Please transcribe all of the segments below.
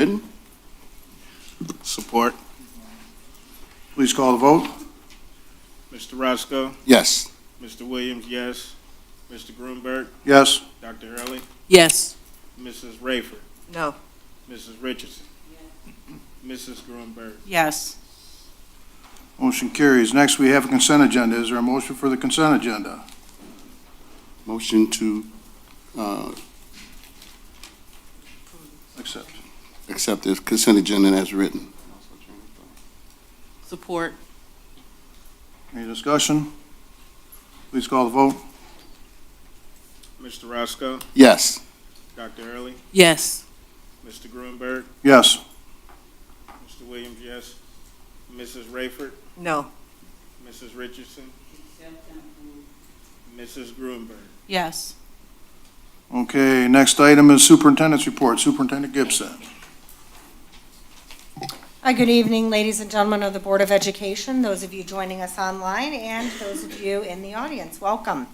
Written. Support. Please call the vote. Mr. Roscoe, Yes. Mr. Williams, yes. Mr. Grunberg, Yes. Dr. Hurley, Yes. Mrs. Rayford, No. Mrs. Richardson, Mrs. Grunberg. Yes. Motion carries. Next, we have a consent agenda. Is there a motion for the consent agenda? Motion to Accept. accept the consent agenda as written. Support. Any discussion? Please call the vote. Mr. Roscoe, Yes. Dr. Hurley, Yes. Mr. Grunberg, Yes. Mr. Williams, yes. Mrs. Rayford, No. Mrs. Richardson, Mrs. Grunberg. Yes. Okay, next item is superintendent's report. Superintendent Gibson. Hi, good evening, ladies and gentlemen of the Board of Education, those of you joining us online, and those of you in the audience, welcome.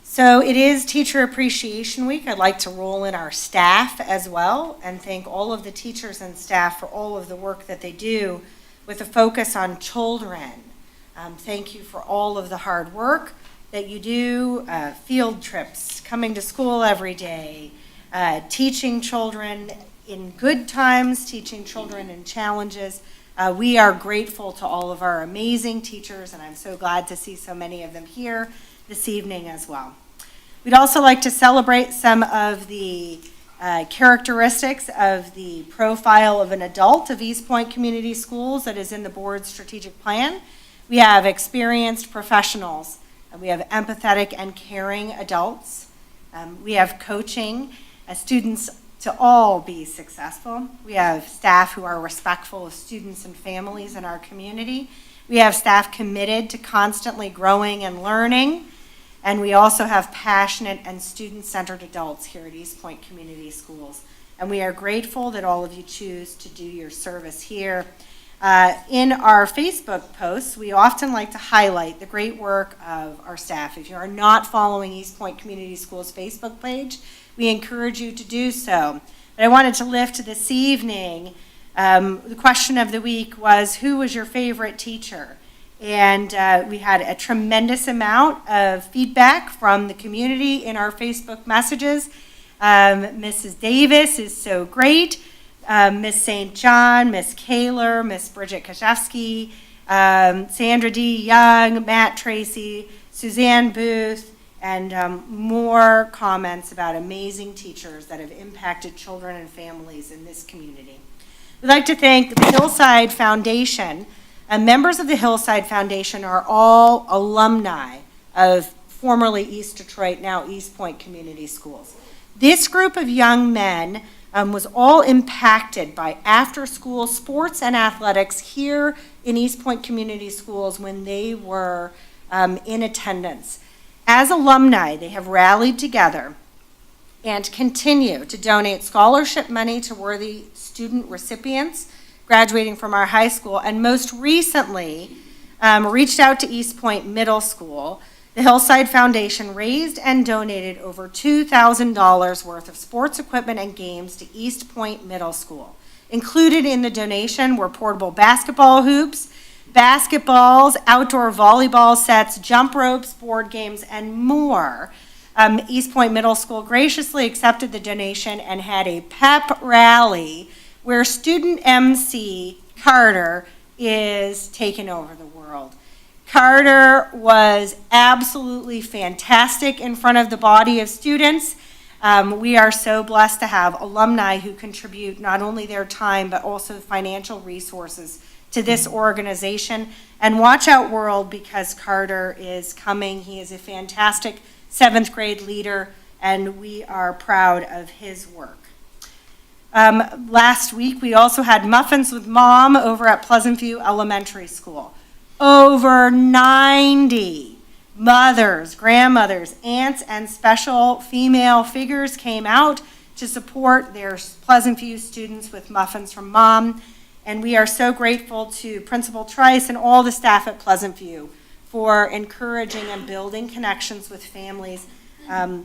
So it is Teacher Appreciation Week. I'd like to roll in our staff as well and thank all of the teachers and staff for all of the work that they do with a focus on children. Thank you for all of the hard work that you do, field trips, coming to school every day, teaching children in good times, teaching children in challenges. We are grateful to all of our amazing teachers, and I'm so glad to see so many of them here this evening as well. We'd also like to celebrate some of the characteristics of the profile of an adult of Eastpointe Community Schools that is in the board's strategic plan. We have experienced professionals. We have empathetic and caring adults. We have coaching students to all be successful. We have staff who are respectful of students and families in our community. We have staff committed to constantly growing and learning. And we also have passionate and student-centered adults here at Eastpointe Community Schools. And we are grateful that all of you choose to do your service here. In our Facebook posts, we often like to highlight the great work of our staff. If you are not following Eastpointe Community Schools Facebook page, we encourage you to do so. But I wanted to lift this evening, the question of the week was, who was your favorite teacher? And we had a tremendous amount of feedback from the community in our Facebook messages. Mrs. Davis is so great. Miss St. John, Miss Kaler, Miss Bridget Kashevsky, Sandra D. Young, Matt Tracy, Suzanne Booth, and more comments about amazing teachers that have impacted children and families in this community. We'd like to thank the Hillside Foundation. Members of the Hillside Foundation are all alumni of formerly East Detroit, now Eastpointe Community Schools. This group of young men was all impacted by after-school sports and athletics here in Eastpointe Community Schools when they were in attendance. As alumni, they have rallied together and continue to donate scholarship money to worthy student recipients graduating from our high school, and most recently reached out to Eastpointe Middle School. The Hillside Foundation raised and donated over $2,000 worth of sports equipment and games to Eastpointe Middle School. Included in the donation were portable basketball hoops, basketballs, outdoor volleyball sets, jump ropes, board games, and more. Eastpointe Middle School graciously accepted the donation and had a pep rally where student MC Carter is taking over the world. Carter was absolutely fantastic in front of the body of students. We are so blessed to have alumni who contribute not only their time but also financial resources to this organization. And watch out, world, because Carter is coming. He is a fantastic 7th grade leader, and we are proud of his work. Last week, we also had Muffins with Mom over at Pleasant View Elementary School. Over 90 mothers, grandmothers, aunts, and special female figures came out to support their Pleasant View students with Muffins from Mom. And we are so grateful to Principal Trice and all the staff at Pleasant View for encouraging and building connections with families.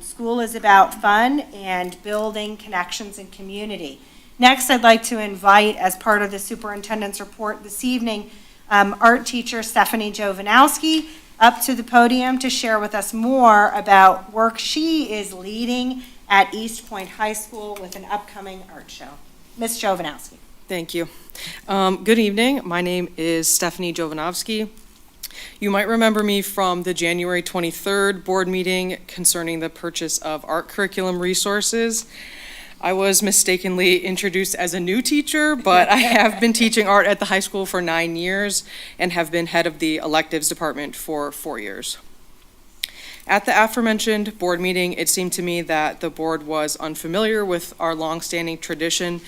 School is about fun and building connections and community. Next, I'd like to invite, as part of the superintendent's report this evening, art teacher Stephanie Jovanowski up to the podium to share with us more about work she is leading at Eastpointe High School with an upcoming art show. Ms. Jovanowski. Thank you. Good evening. My name is Stephanie Jovanovski. You might remember me from the January 23rd board meeting concerning the purchase of art curriculum resources. I was mistakenly introduced as a new teacher, but I have been teaching art at the high school for 9 years and have been head of the electives department for 4 years. At the aforementioned board meeting, it seemed to me that the board was unfamiliar with our longstanding tradition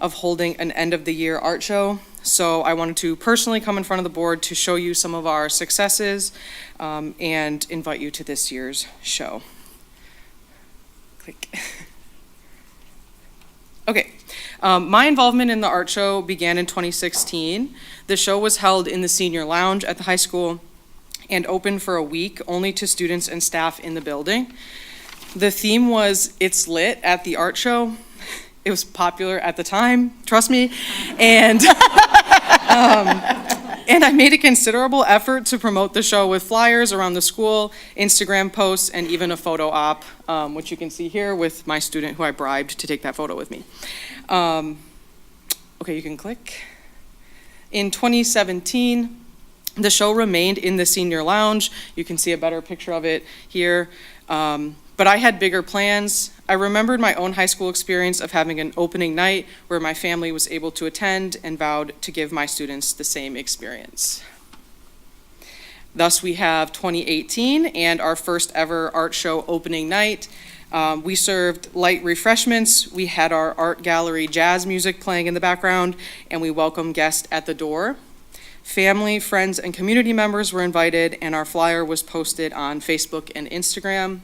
of holding an end-of-the-year art show. So I wanted to personally come in front of the board to show you some of our successes and invite you to this year's show. Click. Okay, my involvement in the art show began in 2016. The show was held in the senior lounge at the high school and open for a week only to students and staff in the building. The theme was "It's Lit" at the art show. It was popular at the time, trust me, and and I made a considerable effort to promote the show with flyers around the school, Instagram posts, and even a photo op, which you can see here with my student who I bribed to take that photo with me. Okay, you can click. In 2017, the show remained in the senior lounge. You can see a better picture of it here. But I had bigger plans. I remembered my own high school experience of having an opening night where my family was able to attend and vowed to give my students the same experience. Thus, we have 2018 and our first ever art show opening night. We served light refreshments. We had our art gallery jazz music playing in the background, and we welcomed guests at the door. Family, friends, and community members were invited, and our flyer was posted on Facebook and Instagram.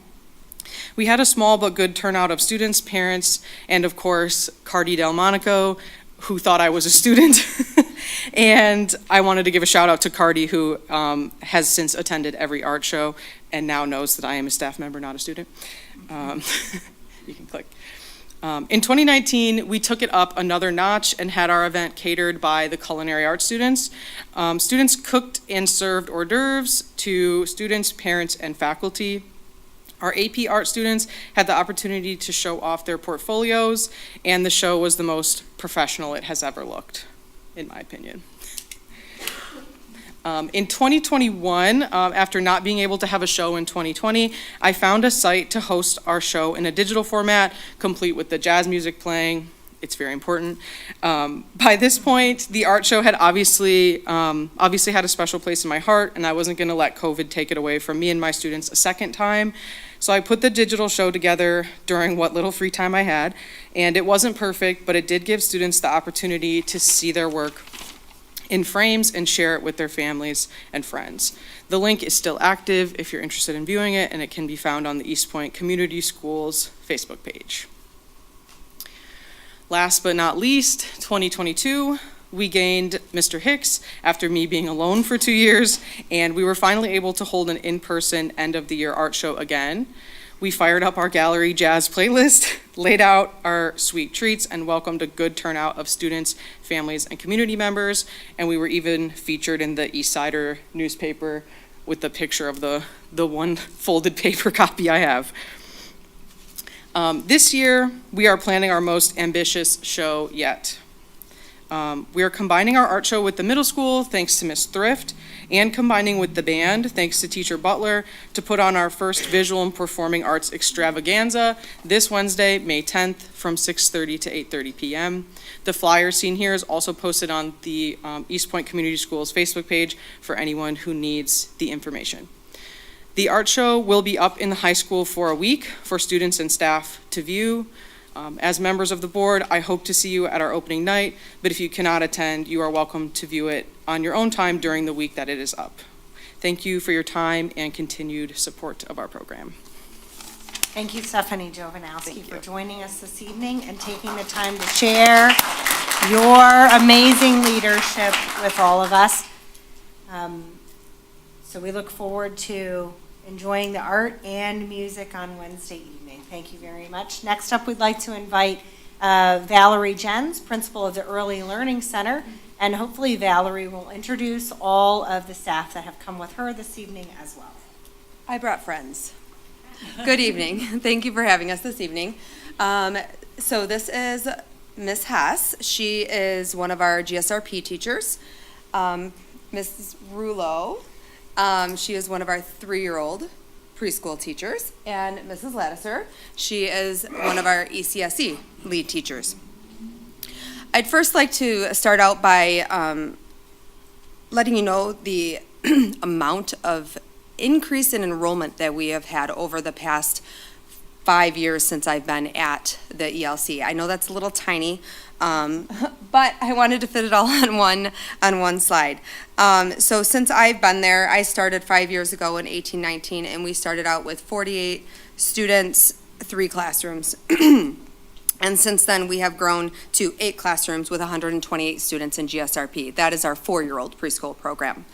We had a small but good turnout of students, parents, and of course, Cardi Delmonico, who thought I was a student. And I wanted to give a shout out to Cardi, who has since attended every art show and now knows that I am a staff member, not a student. You can click. In 2019, we took it up another notch and had our event catered by the culinary arts students. Students cooked and served hors d'oeuvres to students, parents, and faculty. Our AP art students had the opportunity to show off their portfolios, and the show was the most professional it has ever looked, in my opinion. In 2021, after not being able to have a show in 2020, I found a site to host our show in a digital format, complete with the jazz music playing. It's very important. By this point, the art show had obviously had a special place in my heart, and I wasn't going to let COVID take it away from me and my students a second time. So I put the digital show together during what little free time I had, and it wasn't perfect, but it did give students the opportunity to see their work in frames and share it with their families and friends. The link is still active if you're interested in viewing it, and it can be found on the Eastpointe Community Schools Facebook page. Last but not least, 2022, we gained Mr. Hicks after me being alone for 2 years, and we were finally able to hold an in-person end-of-the-year art show again. We fired up our gallery jazz playlist, laid out our sweet treats, and welcomed a good turnout of students, families, and community members, and we were even featured in the East Sider newspaper with the picture of the one folded paper copy I have. This year, we are planning our most ambitious show yet. We are combining our art show with the middle school, thanks to Miss Thrift, and combining with the band, thanks to Teacher Butler, to put on our first visual and performing arts extravaganza this Wednesday, May 10th, from 6:30 to 8:30 p.m. The flyer seen here is also posted on the Eastpointe Community Schools Facebook page for anyone who needs the information. The art show will be up in the high school for a week for students and staff to view. As members of the board, I hope to see you at our opening night, but if you cannot attend, you are welcome to view it on your own time during the week that it is up. Thank you for your time and continued support of our program. Thank you, Stephanie Jovanowski, for joining us this evening and taking the time to share your amazing leadership with all of us. So we look forward to enjoying the art and music on Wednesday evening. Thank you very much. Next up, we'd like to invite Valerie Jens, principal of the Early Learning Center, and hopefully Valerie will introduce all of the staff that have come with her this evening as well. I brought friends. Good evening. Thank you for having us this evening. So this is Miss Hess. She is one of our GSRP teachers. Mrs. Rulo, she is one of our 3-year-old preschool teachers. And Mrs. Lattiser, she is one of our ECSE lead teachers. I'd first like to start out by letting you know the amount of increase in enrollment that we have had over the past 5 years since I've been at the ELC. I know that's a little tiny, but I wanted to fit it all on one slide. So since I've been there, I started 5 years ago in 1819, and we started out with 48 students, 3 classrooms. And since then, we have grown to 8 classrooms with 128 students in GSRP. That is our 4-year-old preschool program.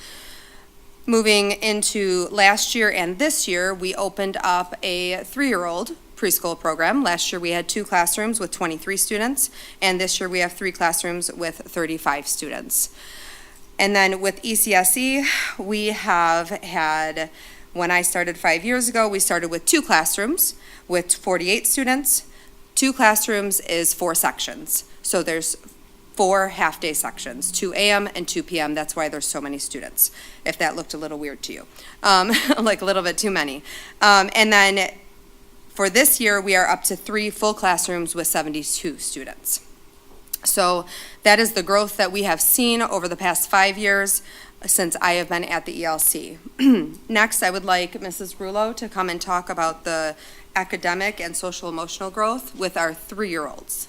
Moving into last year and this year, we opened up a 3-year-old preschool program. Last year we had 2 classrooms with 23 students, and this year we have 3 classrooms with 35 students. And then with ECSE, we have had, when I started 5 years ago, we started with 2 classrooms with 48 students. 2 classrooms is 4 sections. So there's 4 half-day sections, 2 a.m. and 2 p.m. That's why there's so many students, if that looked a little weird to you, like a little bit too many. And then for this year, we are up to 3 full classrooms with 72 students. So that is the growth that we have seen over the past 5 years since I have been at the ELC. Next, I would like Mrs. Rulo to come and talk about the academic and social emotional growth with our 3-year-olds.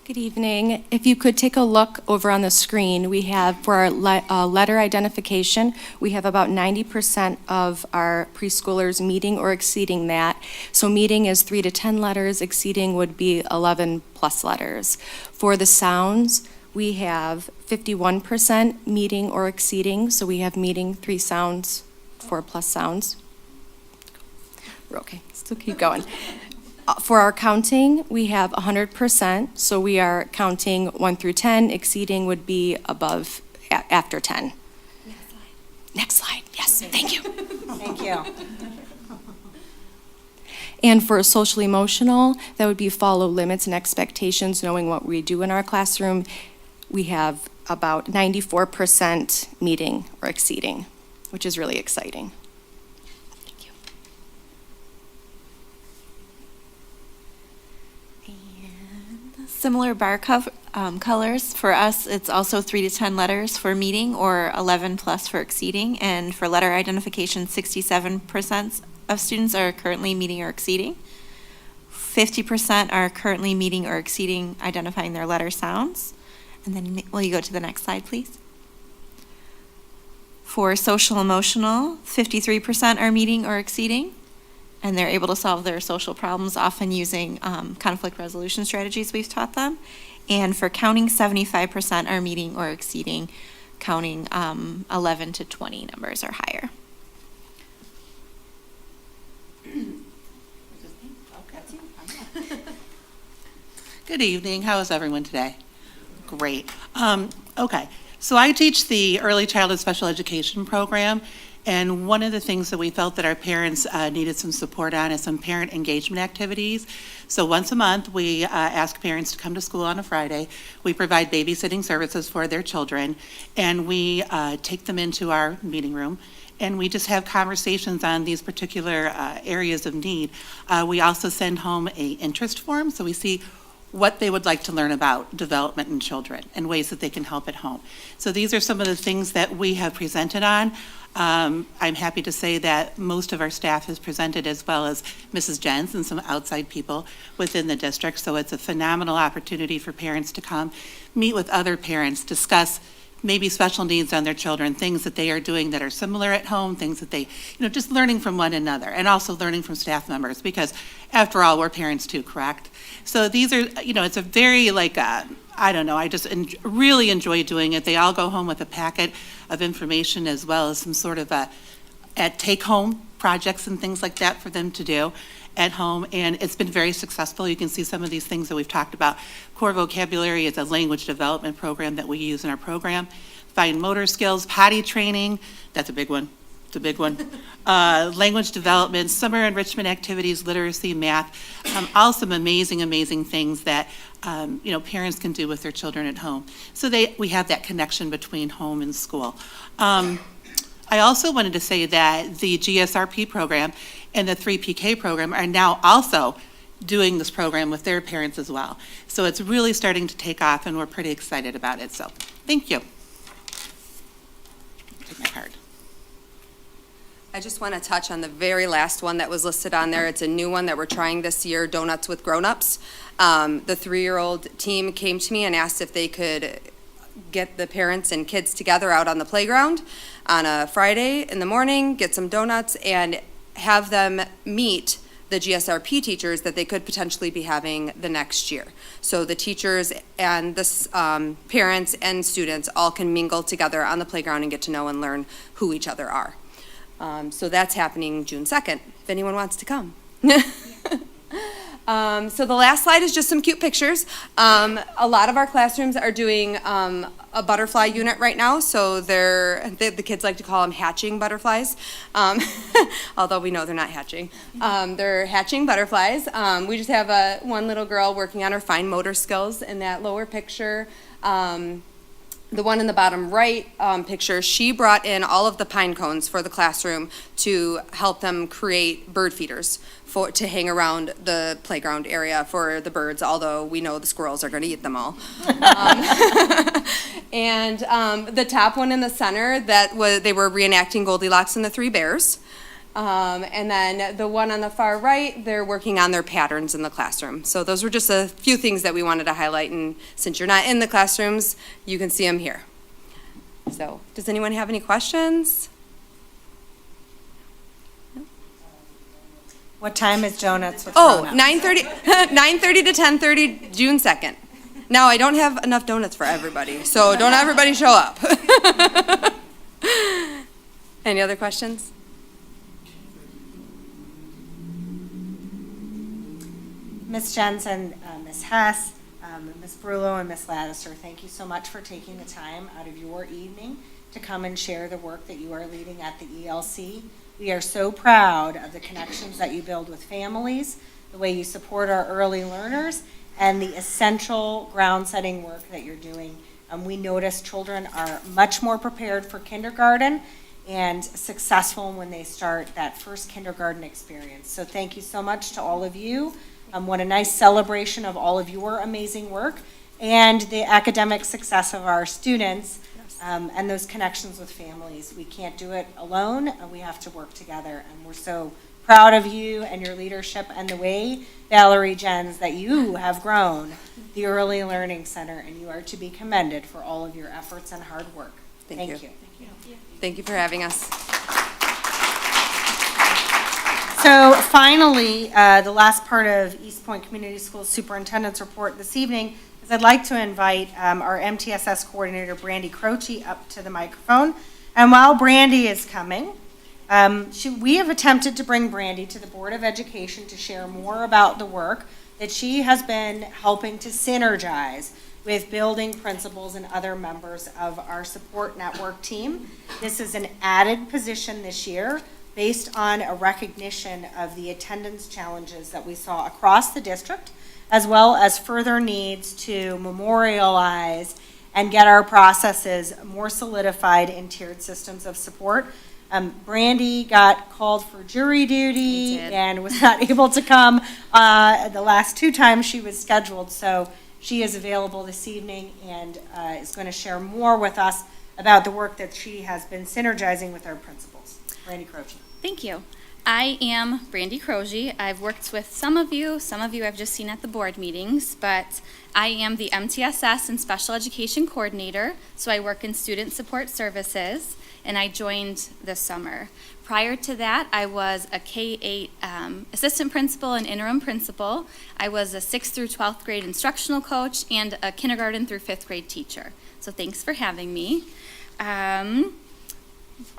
Good evening. If you could take a look over on the screen, we have for our letter identification, we have about 90% of our preschoolers meeting or exceeding that. So meeting is 3 to 10 letters, exceeding would be 11 plus letters. For the sounds, we have 51% meeting or exceeding, so we have meeting 3 sounds, 4 plus sounds. We're okay, still keep going. For our counting, we have 100%, so we are counting 1 through 10. Exceeding would be above, after 10. Next slide. Next slide, yes, thank you. Thank you. And for social emotional, that would be follow limits and expectations, knowing what we do in our classroom. We have about 94% meeting or exceeding, which is really exciting. Similar bar colors. For us, it's also 3 to 10 letters for meeting or 11 plus for exceeding. And for letter identification, 67% of students are currently meeting or exceeding. 50% are currently meeting or exceeding identifying their letter sounds. And then will you go to the next slide, please? For social emotional, 53% are meeting or exceeding. And they're able to solve their social problems, often using conflict resolution strategies we've taught them. And for counting, 75% are meeting or exceeding, counting 11 to 20 numbers or higher. Good evening. How is everyone today? Great. Okay, so I teach the Early Childhood Special Education program. And one of the things that we felt that our parents needed some support on is some parent engagement activities. So once a month, we ask parents to come to school on a Friday. We provide babysitting services for their children, and we take them into our meeting room, and we just have conversations on these particular areas of need. We also send home a interest form, so we see what they would like to learn about development in children and ways that they can help at home. So these are some of the things that we have presented on. I'm happy to say that most of our staff has presented, as well as Mrs. Jens and some outside people within the district. So it's a phenomenal opportunity for parents to come, meet with other parents, discuss maybe special needs on their children, things that they are doing that are similar at home, things that they, just learning from one another, and also learning from staff members, because after all, we're parents too, correct? So these are, it's a very I just really enjoy doing it. They all go home with a packet of information, as well as some sort of take-home projects and things like that for them to do. at home, and it's been very successful. You can see some of these things that we've talked about. Core vocabulary is a language development program that we use in our program. Fine motor skills, potty training, that's a big one. It's a big one. Language development, summer enrichment activities, literacy, math, all some amazing, amazing things that, parents can do with their children at home. So we have that connection between home and school. I also wanted to say that the GSRP program and the 3PK program are now also doing this program with their parents as well. So it's really starting to take off, and we're pretty excited about it. So thank you. Take my card. I just want to touch on the very last one that was listed on there. It's a new one that we're trying this year, Donuts with Grown-Ups. The 3-year-old team came to me and asked if they could get the parents and kids together out on the playground on a Friday in the morning, get some donuts, and have them meet the GSRP teachers that they could potentially be having the next year. So the teachers and the parents and students all can mingle together on the playground and get to know and learn who each other are. So that's happening June 2nd, if anyone wants to come. So the last slide is just some cute pictures. A lot of our classrooms are doing a butterfly unit right now, so the kids like to call them hatching butterflies, although we know they're not hatching. They're hatching butterflies. We just have one little girl working on her fine motor skills in that lower picture. The one in the bottom right picture, she brought in all of the pine cones for the classroom to help them create bird feeders to hang around the playground area for the birds, although we know the squirrels are going to eat them all. And the top one in the center, they were reenacting Goldilocks and the Three Bears. And then the one on the far right, they're working on their patterns in the classroom. So those were just a few things that we wanted to highlight, and since you're not in the classrooms, you can see them here. So, does anyone have any questions? What time is Donuts with Oh, Grown-Ups? 9:30 to 10:30, June 2nd. Now, I don't have enough donuts for everybody, so don't everybody show up. Any other questions? Ms. Jensen, Ms. Hess, Ms. Brullo, and Ms. Laddister, thank you so much for taking the time out of your evening to come and share the work that you are leading at the ELC. We are so proud of the connections that you build with families, the way you support our early learners, and the essential ground-setting work that you're doing. We notice children are much more prepared for kindergarten and successful when they start that first kindergarten experience. So thank you so much to all of you. What a nice celebration of all of your amazing work and the academic success of our students, and those connections with families. We can't do it alone, and we have to work together. And we're so proud of you and your leadership and the way, Valerie Jens, that you have grown the Early Learning Center, and you are to be commended for all of your efforts and hard work. Thank you. Thank you for having us. So finally, the last part of Eastpointe Community Schools Superintendent's report this evening is I'd like to invite our MTSS coordinator, Brandy Croce, up to the microphone. And while Brandy is coming, we have attempted to bring Brandy to the Board of Education to share more about the work that she has been helping to synergize with building principals and other members of our support network team. This is an added position this year, based on a recognition of the attendance challenges that we saw across the district, as well as further needs to memorialize and get our processes more solidified in tiered systems of support. Brandy got called for jury duty and was not able to come the last 2 times she was scheduled, so she is available this evening and is going to share more with us about the work that she has been synergizing with our principals. Brandy Croce. Thank you. I am Brandy Croce. I've worked with some of you I've just seen at the board meetings, but I am the MTSS and Special Education Coordinator, so I work in Student Support Services, and I joined this summer. Prior to that, I was a K-8 assistant principal and interim principal. I was a 6th through 12th grade instructional coach and a kindergarten through 5th grade teacher. So thanks for having me.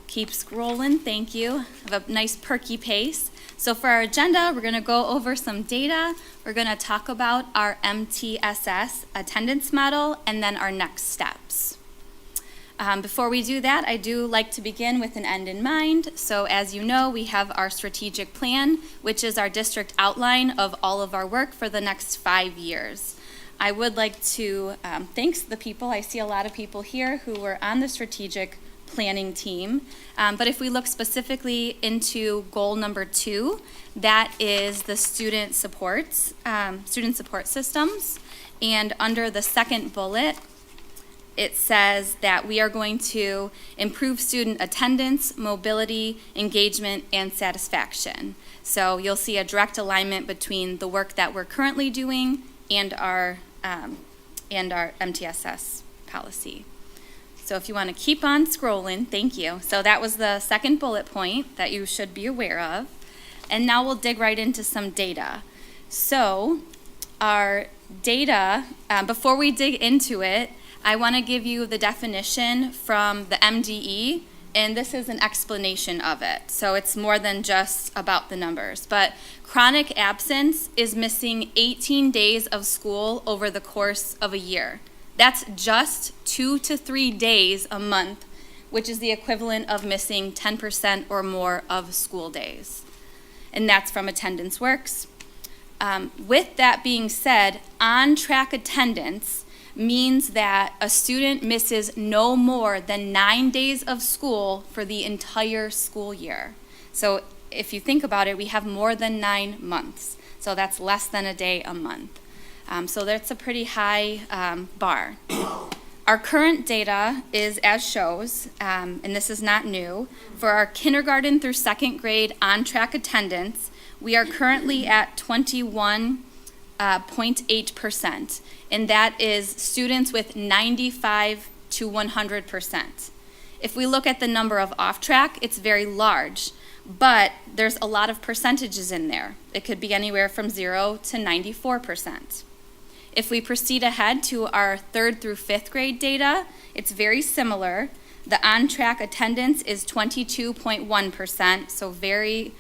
Keep scrolling, thank you. Have a nice perky pace. So for our agenda, we're going to go over some data. We're going to talk about our MTSS attendance model and then our next steps. Before we do that, I do like to begin with an end in mind. So as you know, we have our strategic plan, which is our district outline of all of our work for the next 5 years. I would like to thank the people. I see a lot of people here who were on the strategic planning team. But if we look specifically into goal number 2, that is the student support systems. And under the second bullet, it says that we are going to improve student attendance, mobility, engagement, and satisfaction. So you'll see a direct alignment between the work that we're currently doing and our MTSS policy. So if you want to keep on scrolling, thank you. So that was the second bullet point that you should be aware of. And now we'll dig right into some data. So our data, before we dig into it, I want to give you the definition from the MDE, and this is an explanation of it. So it's more than just about the numbers. But chronic absence is missing 18 days of school over the course of a year. That's just 2 to 3 days a month, which is the equivalent of missing 10% or more of school days. And that's from Attendance Works. With that being said, on-track attendance means that a student misses no more than 9 days of school for the entire school year. So if you think about it, we have more than 9 months. So that's less than a day a month. So that's a pretty high bar. Our current data is as shows, and this is not new. For our kindergarten through second grade on-track attendance, we are currently at 21.8%, and that is students with 95 to 100%. If we look at the number of off-track, it's very large, but there's a lot of percentages in there. It could be anywhere from 0 to 94%. If we proceed ahead to our 3rd through 5th grade data, it's very similar. The on-track attendance is 22.1%, so very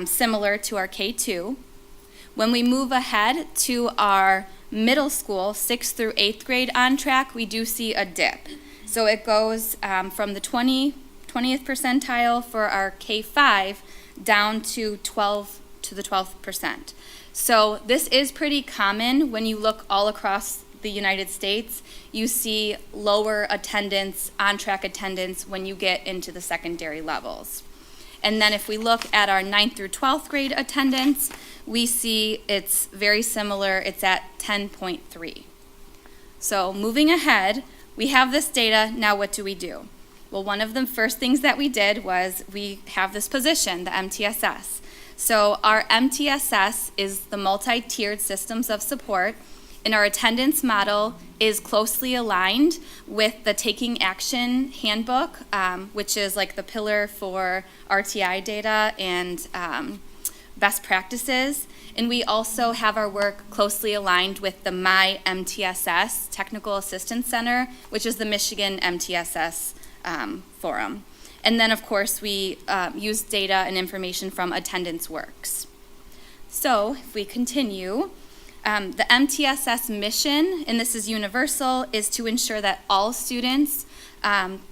similar to our K2. When we move ahead to our middle school, 6th through 8th grade on-track, we do see a dip. So it goes from the 20th percentile for our K5 down to the 12%. So this is pretty common when you look all across the United States. You see lower attendance, on-track attendance, when you get into the secondary levels. And then if we look at our 9th through 12th grade attendance, we see it's very similar. It's at 10.3. So moving ahead, we have this data. Now what do we do? Well, one of the first things that we did was we have this position, the MTSS. So our MTSS is the multi-tiered systems of support, and our attendance model is closely aligned with the Taking Action Handbook, which is like the pillar for RTI data and best practices. And we also have our work closely aligned with the My MTSS Technical Assistance Center, which is the Michigan MTSS forum. And then, of course, we use data and information from Attendance Works. So if we continue, the MTSS mission, and this is universal, is to ensure that all students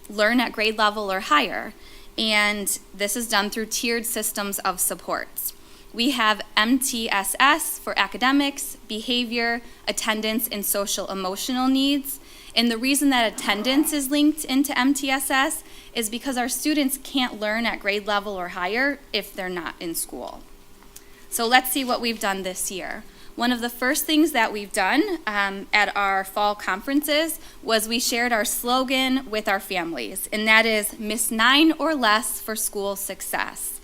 learn at grade level or higher. And this is done through tiered systems of supports. We have MTSS for academics, behavior, attendance, and social emotional needs. And the reason that attendance is linked into MTSS is because our students can't learn at grade level or higher if they're not in school. So let's see what we've done this year. One of the first things that we've done at our fall conferences was we shared our slogan with our families, and that is miss 9 or less for school success.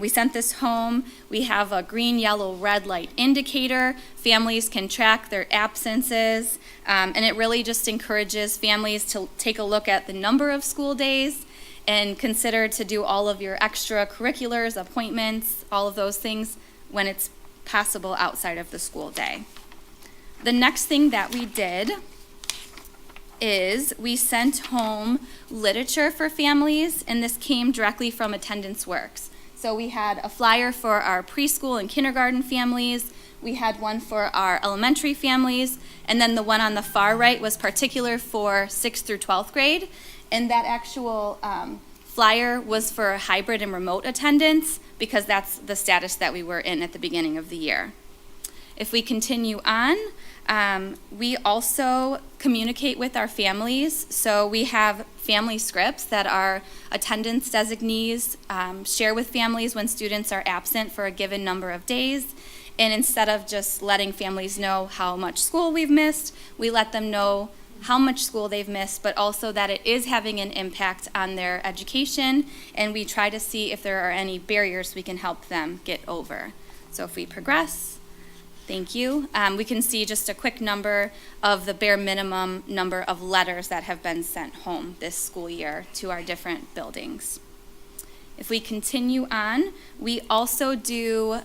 We sent this home. We have a green, yellow, red light indicator. Families can track their absences, and it really just encourages families to take a look at the number of school days and consider to do all of your extracurriculars, appointments, all of those things when it's possible outside of the school day. The next thing that we did is we sent home literature for families, and this came directly from Attendance Works. So we had a flyer for our preschool and kindergarten families, we had one for our elementary families, and then the one on the far right was particular for 6th through 12th grade. And that actual flyer was for hybrid and remote attendance because that's the status that we were in at the beginning of the year. If we continue on, we also communicate with our families. So we have family scripts that our attendance designees share with families when students are absent for a given number of days. And instead of just letting families know how much school we've missed, we let them know how much school they've missed, but also that it is having an impact on their education, and we try to see if there are any barriers we can help them get over. So if we progress, thank you. We can see just a quick number of the bare minimum number of letters that have been sent home this school year to our different buildings. If we continue on, we also do,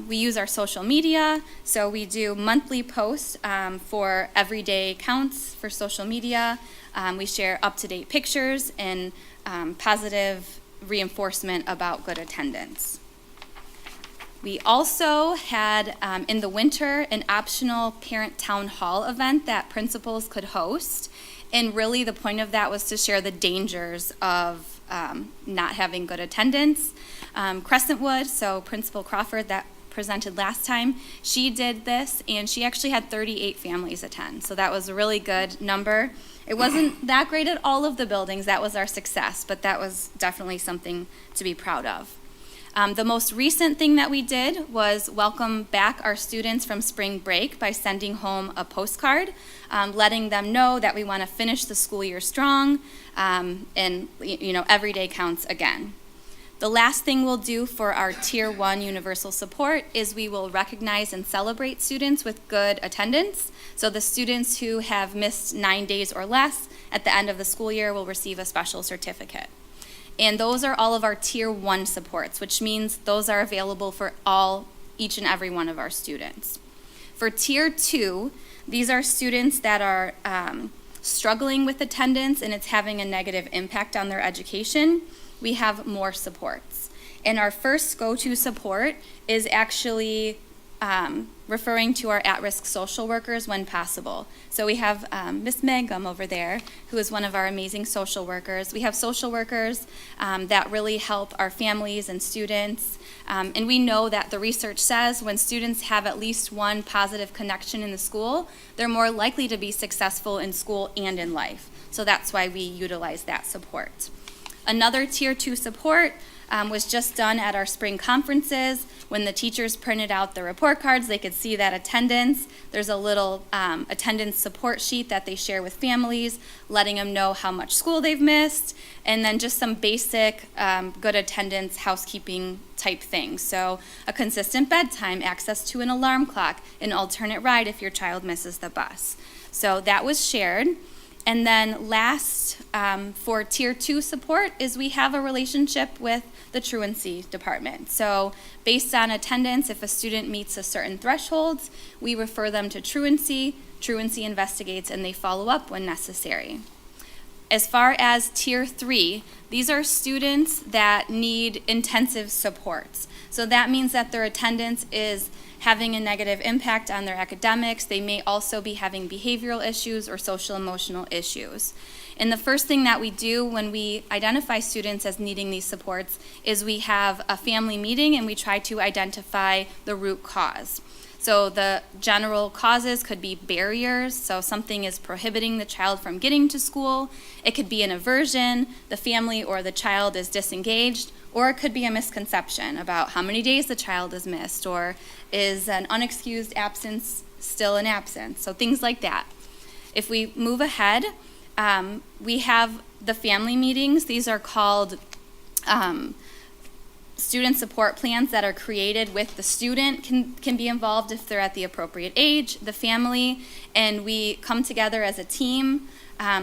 we use our social media. So we do monthly posts for everyday counts for social media. We share up-to-date pictures and positive reinforcement about good attendance. We also had, in the winter, an optional parent town hall event that principals could host. And really the point of that was to share the dangers of not having good attendance. Crescentwood, so Principal Crawford that presented last time, she did this and she actually had 38 families attend. So that was a really good number. It wasn't that great at all of the buildings, that was our success, but that was definitely something to be proud of. The most recent thing that we did was welcome back our students from spring break by sending home a postcard, letting them know that we want to finish the school year strong, and every day counts again. The last thing we'll do for our Tier 1 universal support is we will recognize and celebrate students with good attendance. So the students who have missed 9 days or less at the end of the school year will receive a special certificate. And those are all of our Tier 1 supports, which means those are available for each and every one of our students. For Tier 2, these are students that are struggling with attendance and it's having a negative impact on their education. We have more supports. And our first go-to support is actually referring to our at-risk social workers when possible. So we have Miss Mangum over there, who is one of our amazing social workers. We have social workers that really help our families and students. And we know that the research says when students have at least one positive connection in the school, they're more likely to be successful in school and in life. So that's why we utilize that support. Another Tier 2 support was just done at our spring conferences. When the teachers printed out the report cards, they could see that attendance. There's a little attendance support sheet that they share with families, letting them know how much school they've missed, and then just some basic good attendance housekeeping type things. So a consistent bedtime, access to an alarm clock, an alternate ride if your child misses the bus. So that was shared. And then last, for Tier 2 support is we have a relationship with the truancy department. So based on attendance, if a student meets a certain thresholds, we refer them to truancy. Truancy investigates and they follow up when necessary. As far as Tier 3, these are students that need intensive supports. So that means that their attendance is having a negative impact on their academics. They may also be having behavioral issues or social emotional issues. And the first thing that we do when we identify students as needing these supports is we have a family meeting and we try to identify the root cause. So the general causes could be barriers, so something is prohibiting the child from getting to school. It could be an aversion, the family or the child is disengaged, or it could be a misconception about how many days the child is missed, or is an unexcused absence still an absence, so things like that. If we move ahead, we have the family meetings. These are called student support plans that are created with the student can be involved if they're at the appropriate age, the family, and we come together as a team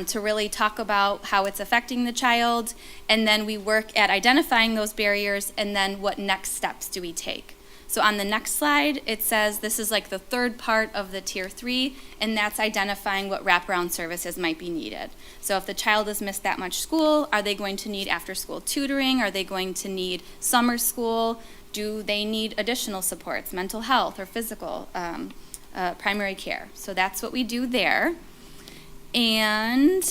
to really talk about how it's affecting the child, and then we work at identifying those barriers and then what next steps do we take. So on the next slide, it says this is like the third part of the tier 3, and that's identifying what wraparound services might be needed. So if the child has missed that much school, are they going to need after-school tutoring? Are they going to need summer school? Do they need additional supports, mental health or physical, primary care? So that's what we do there. And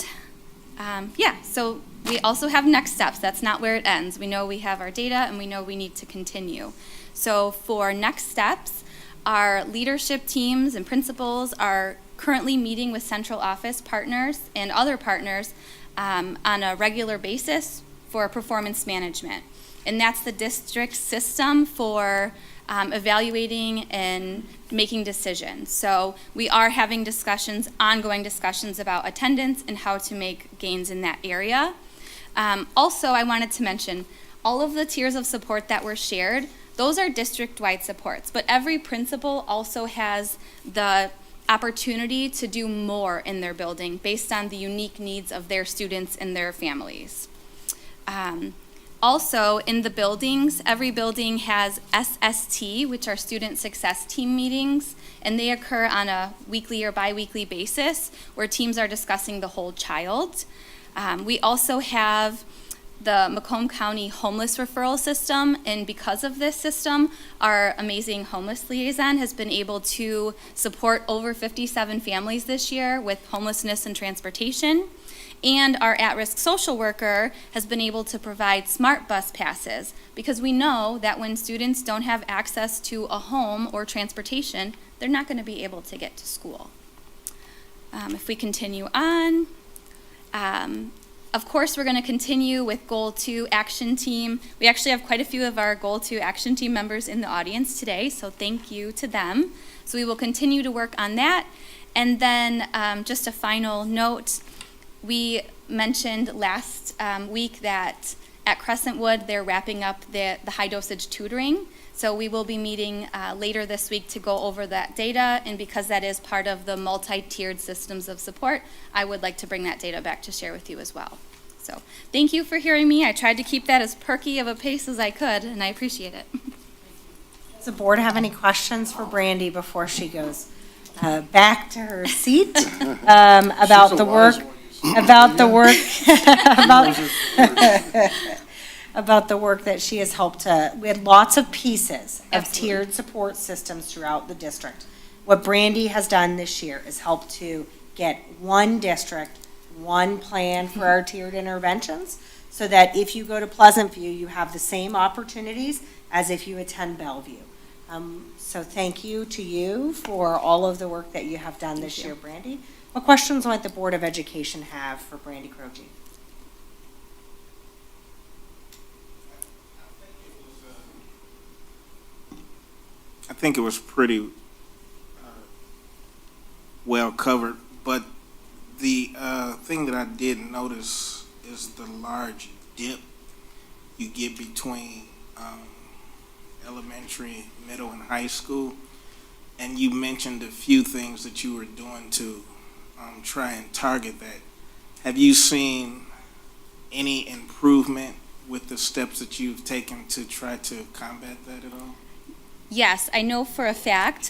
so we also have next steps. That's not where it ends. We know we have our data and we know we need to continue. So for next steps, our leadership teams and principals are currently meeting with central office partners and other partners on a regular basis for performance management. And that's the district system for evaluating and making decisions. So we are having discussions, ongoing discussions about attendance and how to make gains in that area. Also, I wanted to mention, all of the tiers of support that were shared, those are district-wide supports, but every principal also has the opportunity to do more in their building based on the unique needs of their students and their families. Also, in the buildings, every building has SST, which are student success team meetings, and they occur on a weekly or bi-weekly basis where teams are discussing the whole child. We also have the Macomb County Homeless Referral System, and because of this system, our amazing homeless liaison has been able to support over 57 families this year with homelessness and transportation. And our at-risk social worker has been able to provide smart bus passes because we know that when students don't have access to a home or transportation, they're not going to be able to get to school. If we continue on, of course, we're going to continue with Goal 2 Action Team. We actually have quite a few of our Goal 2 Action Team members in the audience today, so thank you to them. So we will continue to work on that. And then just a final note, we mentioned last week that at Crescentwood, they're wrapping up the high-dosage tutoring. So we will be meeting later this week to go over that data, and because that is part of the multi-tiered systems of support, I would like to bring that data back to share with you as well. So thank you for hearing me. I tried to keep that as perky of a pace as I could, and I appreciate it. Does the board have any questions for Brandy before she goes back to her seat about the work? About the work, about the work that she has helped to, we had lots of pieces of Absolutely. tiered support systems throughout the district. What Brandy has done this year is help to get one district, one plan for our tiered interventions, so that if you go to Pleasant View, you have the same opportunities as if you attend Bellevue. So thank you to you for all of the work that you have done this year, Brandy. What questions might the Board of Education have for Brandy Croce? I think it was pretty well covered, but the thing that I did notice is the large dip you get between elementary, middle, and high school. And you mentioned a few things that you were doing to try and target that. Have you seen any improvement with the steps that you've taken to try to combat that at all? Yes, I know for a fact,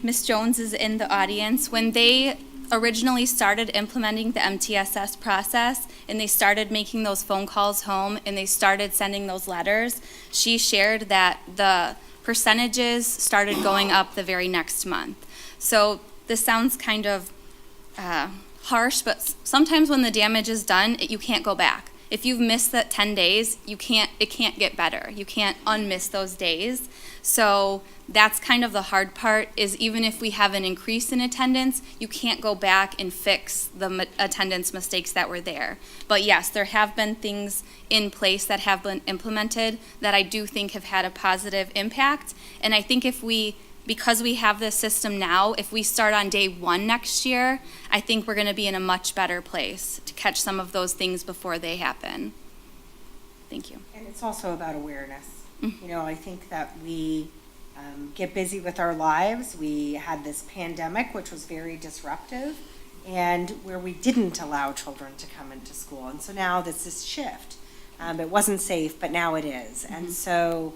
Ms. Jones is in the audience. When they originally started implementing the MTSS process and they started making those phone calls home and they started sending those letters, she shared that the percentages started going up the very next month. So this sounds kind of harsh, but sometimes when the damage is done, you can't go back. If you've missed that 10 days, it can't get better. You can't unmiss those days. So that's kind of the hard part, is even if we have an increase in attendance, you can't go back and fix the attendance mistakes that were there. But yes, there have been things in place that have been implemented that I do think have had a positive impact. And I think because we have this system now, if we start on day 1 next year, I think we're going to be in a much better place to catch some of those things before they happen. Thank you. And it's also about awareness. Mm-hmm. You know, I think that we get busy with our lives. We had this pandemic, which was very disruptive, and where we didn't allow children to come into school. And so now there's this shift. It wasn't safe, but now it is. And so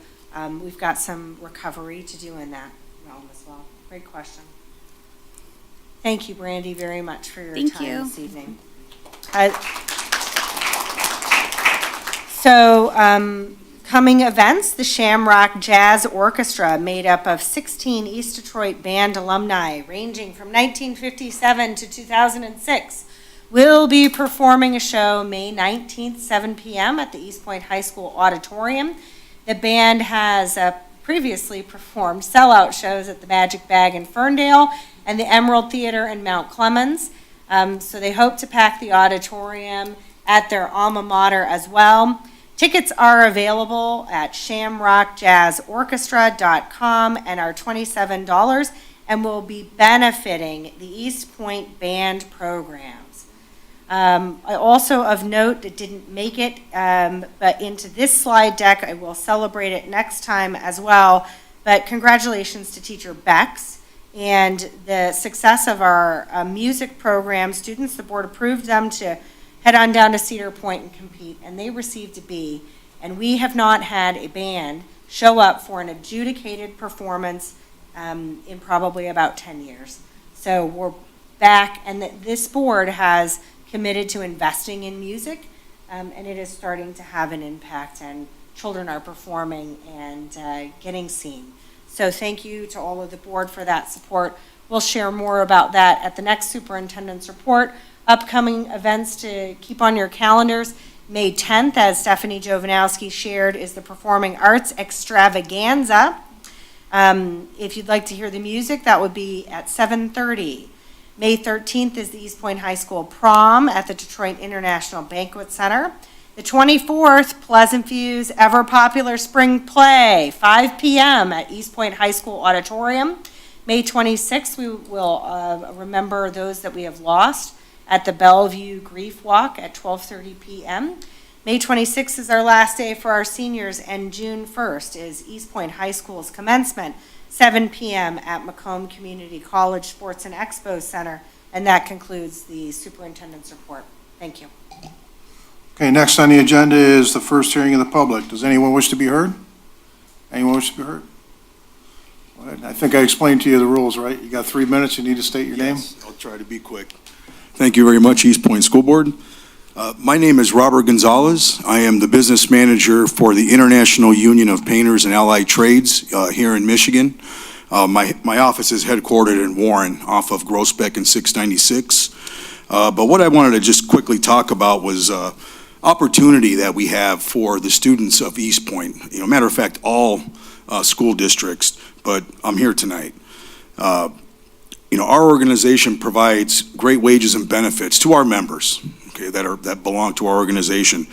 we've got some recovery to do in that realm as well. Great question. Thank you, Brandy, very much for your Thank time you. this evening. Coming events, the Shamrock Jazz Orchestra, made up of 16 East Detroit band alumni ranging from 1957 to 2006, will be performing a show May 19th, 7 p.m. at the Eastpointe High School Auditorium. The band has previously performed sellout shows at the Magic Bag in Ferndale and the Emerald Theater in Mount Clemens. So they hope to pack the auditorium at their alma mater as well. Tickets are available at shamrockjazzorchestra.com and are $27 and will be benefiting the Eastpointe band programs. Also of note, it didn't make it, but into this slide deck, I will celebrate it next time as well. But congratulations to Teacher Bex and the success of our music program students. The board approved them to head on down to Cedar Point and compete, and they received a B. And we have not had a band show up for an adjudicated performance in probably about 10 years. So we're back, and this board has committed to investing in music, and it is starting to have an impact, and children are performing and getting seen. So thank you to all of the board for that support. We'll share more about that at the next superintendent's report. Upcoming events to keep on your calendars. May 10th, as Stephanie Jovanowski shared, is the Performing Arts Extravaganza. If you'd like to hear the music, that would be at 7:30. May 13th is the Eastpointe High School Prom at the Detroit International Banquet Center. The 24th, Pleasant View's ever-popular Spring Play, 5 p.m. at Eastpointe High School Auditorium. May 26th, we will remember those that we have lost at the Bellevue Grief Walk at 12:30 p.m. May 26th is our last day for our seniors, and June 1st is Eastpointe High School's commencement, 7 p.m. at Macomb Community College Sports and Expo Center. And that concludes the superintendent's report. Thank you. Okay, next on the agenda is the first hearing of the public. Does anyone wish to be heard? Anyone wish to be heard? All right, I think I explained to you the rules, right? You got 3 minutes, you need to state your name. Yes, I'll try to be quick. Thank you very much, Eastpointe School Board. My name is Robert Gonzalez. I am the business manager for the International Union of Painters and Allied Trades here in Michigan. My office is headquartered in Warren off of Groesbeck and 696. But what I wanted to just quickly talk about was opportunity that we have for the students of Eastpointe. Matter of fact, all school districts, but I'm here tonight. Our organization provides great wages and benefits to our members, okay, that belong to our organization.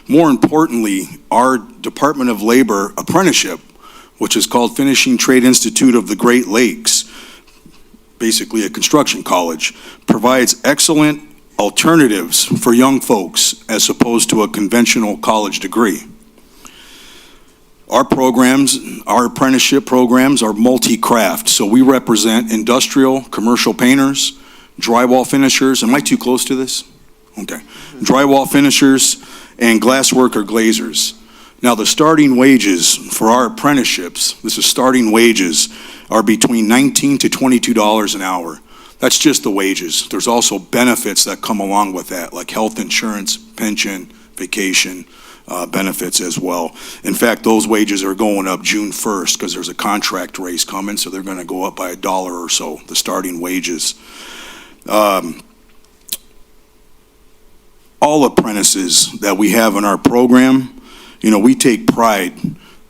More importantly, our Department of Labor apprenticeship, which is called Finishing Trade Institute of the Great Lakes, basically a construction college, provides excellent alternatives for young folks as opposed to a conventional college degree. Our programs, our apprenticeship programs are multi-craft, so we represent industrial, commercial painters, drywall finishers. Am I too close to this? Okay. Drywall finishers and glasswork or glazers. Now, the starting wages for our apprenticeships, this is starting wages, are between $19 to $22 an hour. That's just the wages. There's also benefits that come along with that, like health insurance, pension, vacation, benefits as well. In fact, those wages are going up June 1st because there's a contract raise coming, so they're going to go up by $1 or so, the starting wages. All apprentices that we have in our program, we take pride.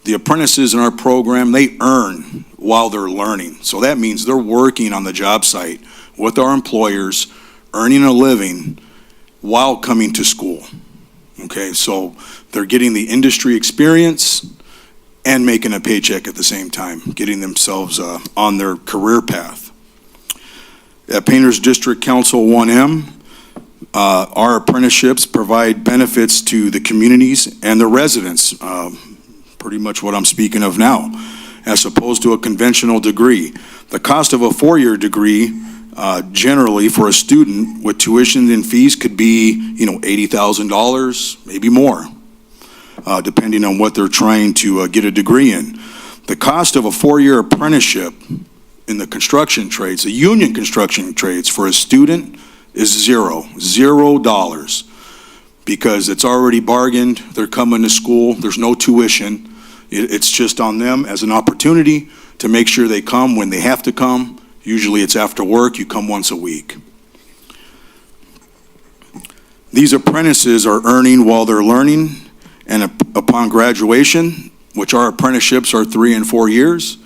The apprentices in our program, they earn while they're learning. So that means they're working on the job site with our employers, earning a living while coming to school. Okay, so they're getting the industry experience and making a paycheck at the same time, getting themselves on their career path. At Painters District Council 1M, our apprenticeships provide benefits to the communities and the residents, pretty much what I'm speaking of now, as opposed to a conventional degree. The cost of a four-year degree generally for a student with tuition and fees could be, $80,000, maybe more, depending on what they're trying to get a degree in. The cost of a 4-year apprenticeship in the construction trades, the union construction trades, for a student is $0, because it's already bargained, they're coming to school, there's no tuition. It's just on them as an opportunity to make sure they come when they have to come. Usually it's after work, you come once a week. These apprentices are earning while they're learning, and upon graduation, which our apprenticeships are 3 and 4 years,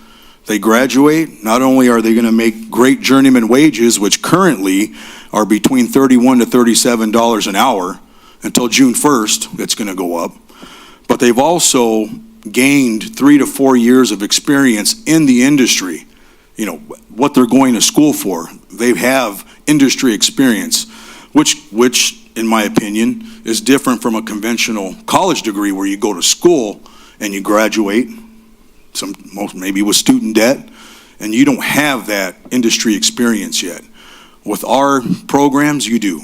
they graduate. Not only are they going to make great journeyman wages, which currently are between $31 to $37 an hour, until June 1st, it's going to go up, but they've also gained 3 to 4 years of experience in the industry. You know, what they're going to school for. They have industry experience, which in my opinion, is different from a conventional college degree where you go to school and you graduate, maybe with student debt, and you don't have that industry experience yet. With our programs, you do.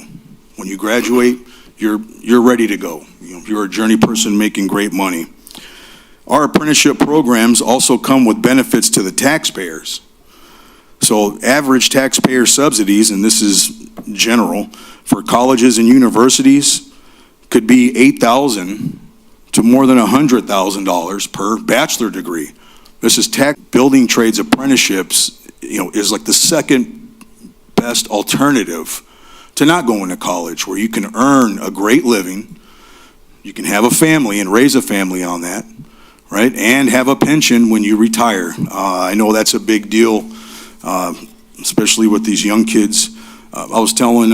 When you graduate, you're ready to go. You know, you're a journey person making great money. Our apprenticeship programs also come with benefits to the taxpayers. So average taxpayer subsidies, and this is general, for colleges and universities could be $8,000 to more than $100,000 per bachelor degree. This is building trades apprenticeships, is like the second best alternative to not going to college, where you can earn a great living, you can have a family and raise a family on that, right? And have a pension when you retire. I know that's a big deal, especially with these young kids. I was telling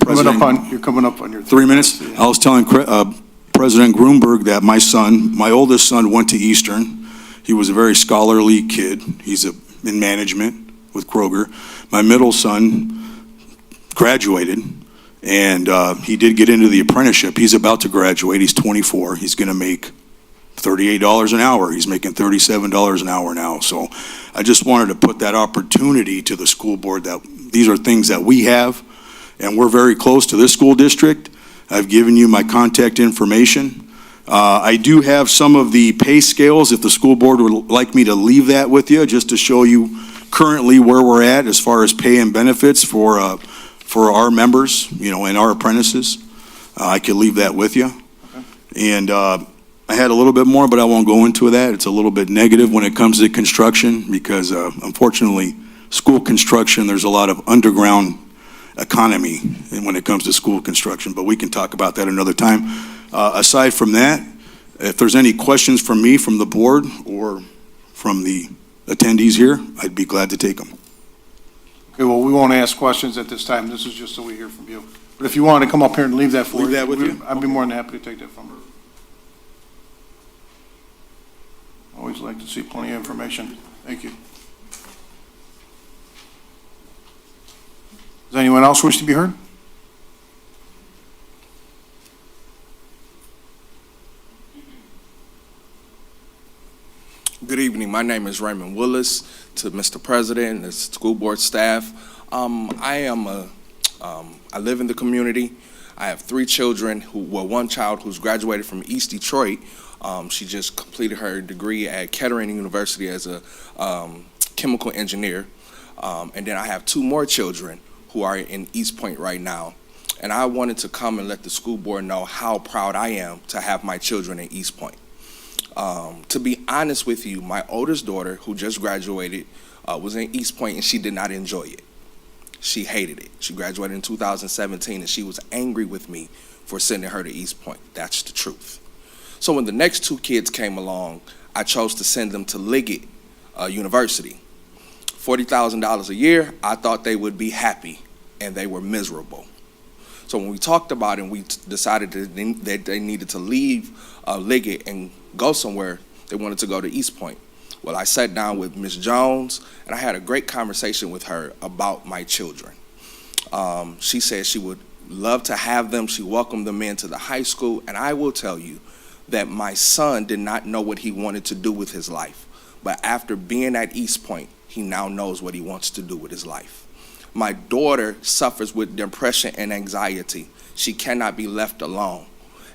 President... You're coming up on your 3 minutes. I was telling President Grunberg that my oldest son went to Eastern. He was a very scholarly kid. He's in management with Kroger. My middle son graduated, and he did get into the apprenticeship. He's about to graduate. He's 24. He's going to make $38 an hour. He's making $37 an hour now. So I just wanted to put that opportunity to the school board that these are things that we have, and we're very close to this school district. I've given you my contact information. I do have some of the pay scales, if the school board would like me to leave that with you, just to show you currently where we're at as far as pay and benefits for our members, and our apprentices. I could leave that with you. And I had a little bit more, but I won't go into that. It's a little bit negative when it comes to construction because, unfortunately, school construction, there's a lot of underground economy when it comes to school construction, but we can talk about that another time. Aside from that, if there's any questions from me, from the board, or from the attendees here, I'd be glad to take them. Okay, well, we won't ask questions at this time. This is just so we hear from you. But if you want to come up here and leave that for Leave that with you? I'd be more than happy to take that from her. Always like to see plenty of information. Thank you. Does anyone else wish to be heard? Good evening. My name is Raymond Willis. To Mr. President and the school board staff, I live in the community. I have 3 children, one child who's graduated from East Detroit. She just completed her degree at Kettering University as a chemical engineer. And then I have 2 more children who are in Eastpointe right now. And I wanted to come and let the school board know how proud I am to have my children in Eastpointe. To be honest with you, my oldest daughter, who just graduated, was in Eastpointe, and she did not enjoy it. She hated it. She graduated in 2017, and she was angry with me for sending her to Eastpointe. That's the truth. So when the next 2 kids came along, I chose to send them to Liggett University. $40,000 a year, I thought they would be happy, and they were miserable. So when we talked about it and we decided that they needed to leave Liggett and go somewhere, they wanted to go to Eastpointe. Well, I sat down with Ms. Jones, and I had a great conversation with her about my children. She said she would love to have them. She welcomed them into the high school, and I will tell you that my son did not know what he wanted to do with his life. But after being at Eastpointe, he now knows what he wants to do with his life. My daughter suffers with depression and anxiety. She cannot be left alone.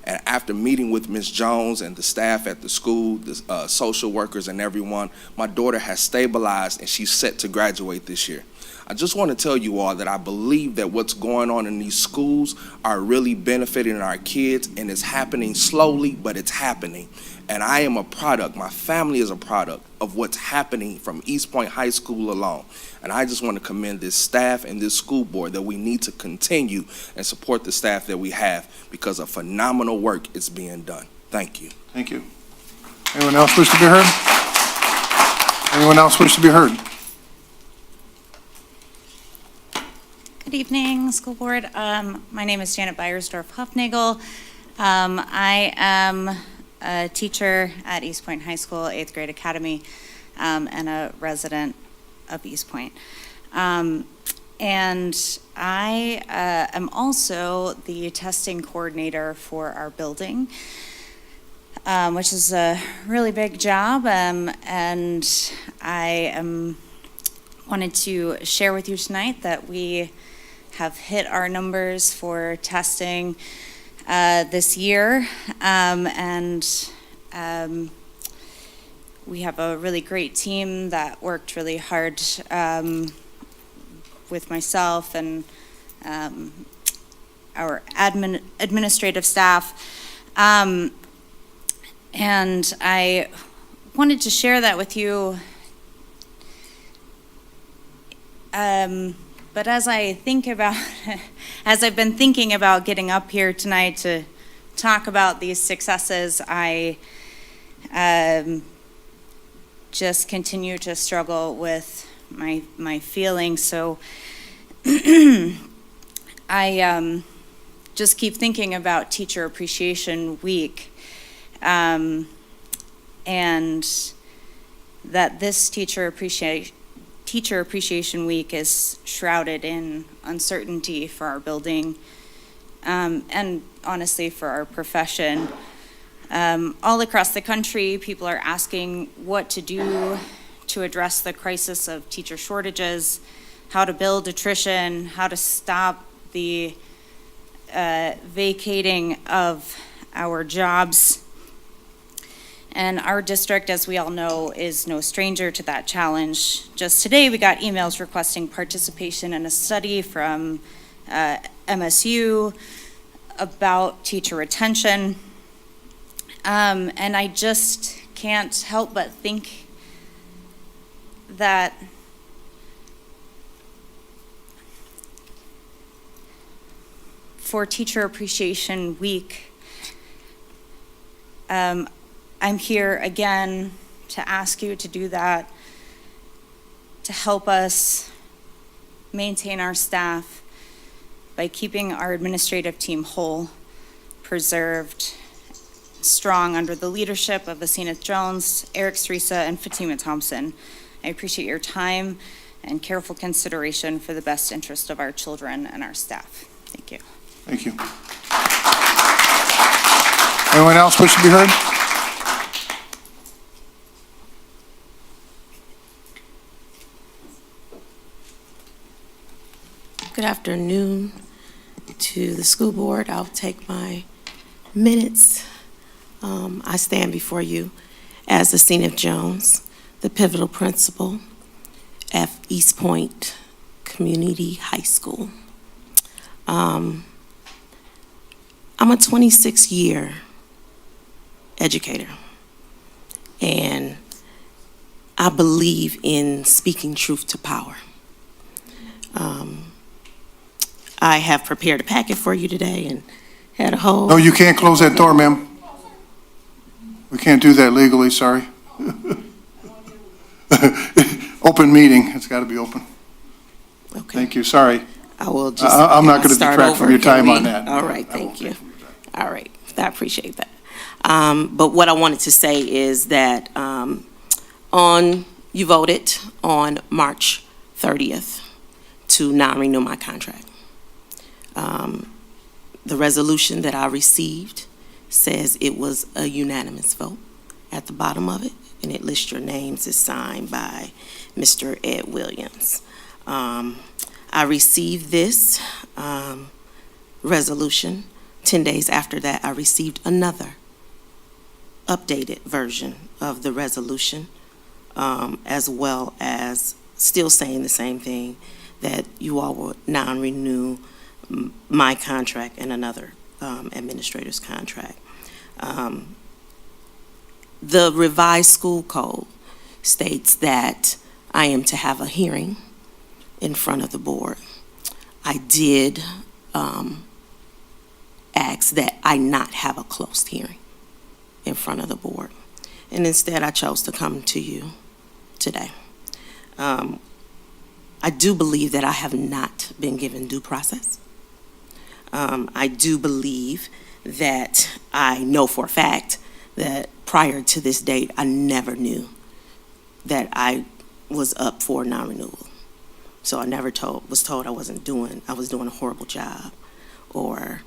And after meeting with Ms. Jones and the staff at the school, the social workers and everyone, my daughter has stabilized and she's set to graduate this year. I just want to tell you all that I believe that what's going on in these schools are really benefiting our kids, and it's happening slowly, but it's happening. And I am a product, my family is a product of what's happening from Eastpointe High School alone. And I just want to commend this staff and this school board that we need to continue and support the staff that we have, because of phenomenal work is being done. Thank you. Thank you. Anyone else wish to be heard? Anyone else wish to be heard? Good evening, school board. My name is Janet Beiersdorf-Huffnagel. I am a teacher at Eastpointe High School, 8th grade academy, and a resident of Eastpointe. And I am also the testing coordinator for our building, which is a really big job. And I wanted to share with you tonight that we have hit our numbers for testing this year, and we have a really great team that worked really hard with myself and our administrative staff, and I wanted to share that with you. But as I've been thinking about getting up here tonight to talk about these successes, I just continue to struggle with my feelings. So I just keep thinking about Teacher Appreciation Week, and that this Teacher Appreciation Week is shrouded in uncertainty for our building, and honestly for our profession. All across the country, people are asking what to do to address the crisis of teacher shortages, how to build attrition, how to stop the vacating of our jobs. And our district, as we all know, is no stranger to that challenge. Just today, we got emails requesting participation in a study from MSU about teacher retention. And I just can't help but think that for Teacher Appreciation Week, I'm here again to ask you to do that, to help us maintain our staff by keeping our administrative team whole, preserved, strong under the leadership of Aseneth Jones, Eric Strisa, and Fatima Thompson. I appreciate your time and careful consideration for the best interest of our children and our staff. Thank you. Thank you. Anyone else wish to be heard? Good afternoon to the school board. I'll take my minutes. I stand before you as Aseneth Jones, the pivotal principal at Eastpointe Community High School. I'm a 26-year educator, and I believe in speaking truth to power. I have prepared a packet for you today and had a whole... No, you can't close that door, ma'am. We can't do that legally, sorry. Open meeting, it's got to be open. Okay. Thank you, sorry. I will just... I'm not going to start detract from over. your time Can on we- that. All right, thank you. All right, I appreciate that. But what I wanted to say is that you voted on March 30th to not renew my contract. The resolution that I received says it was a unanimous vote at the bottom of it, and it lists your names as signed by Mr. Ed Williams. I received this resolution 10 days after that, I received another updated version of the resolution, as well as still saying the same thing, that you all will non-renew my contract and another administrator's contract. The revised school code states that I am to have a hearing in front of the board. I did ask that I not have a closed hearing in front of the board, and instead I chose to come to you today. I do believe that I have not been given due process. I do believe that I know for a fact that prior to this date, I never knew that I was up for non-renewal. So I never was told I was doing a horrible job or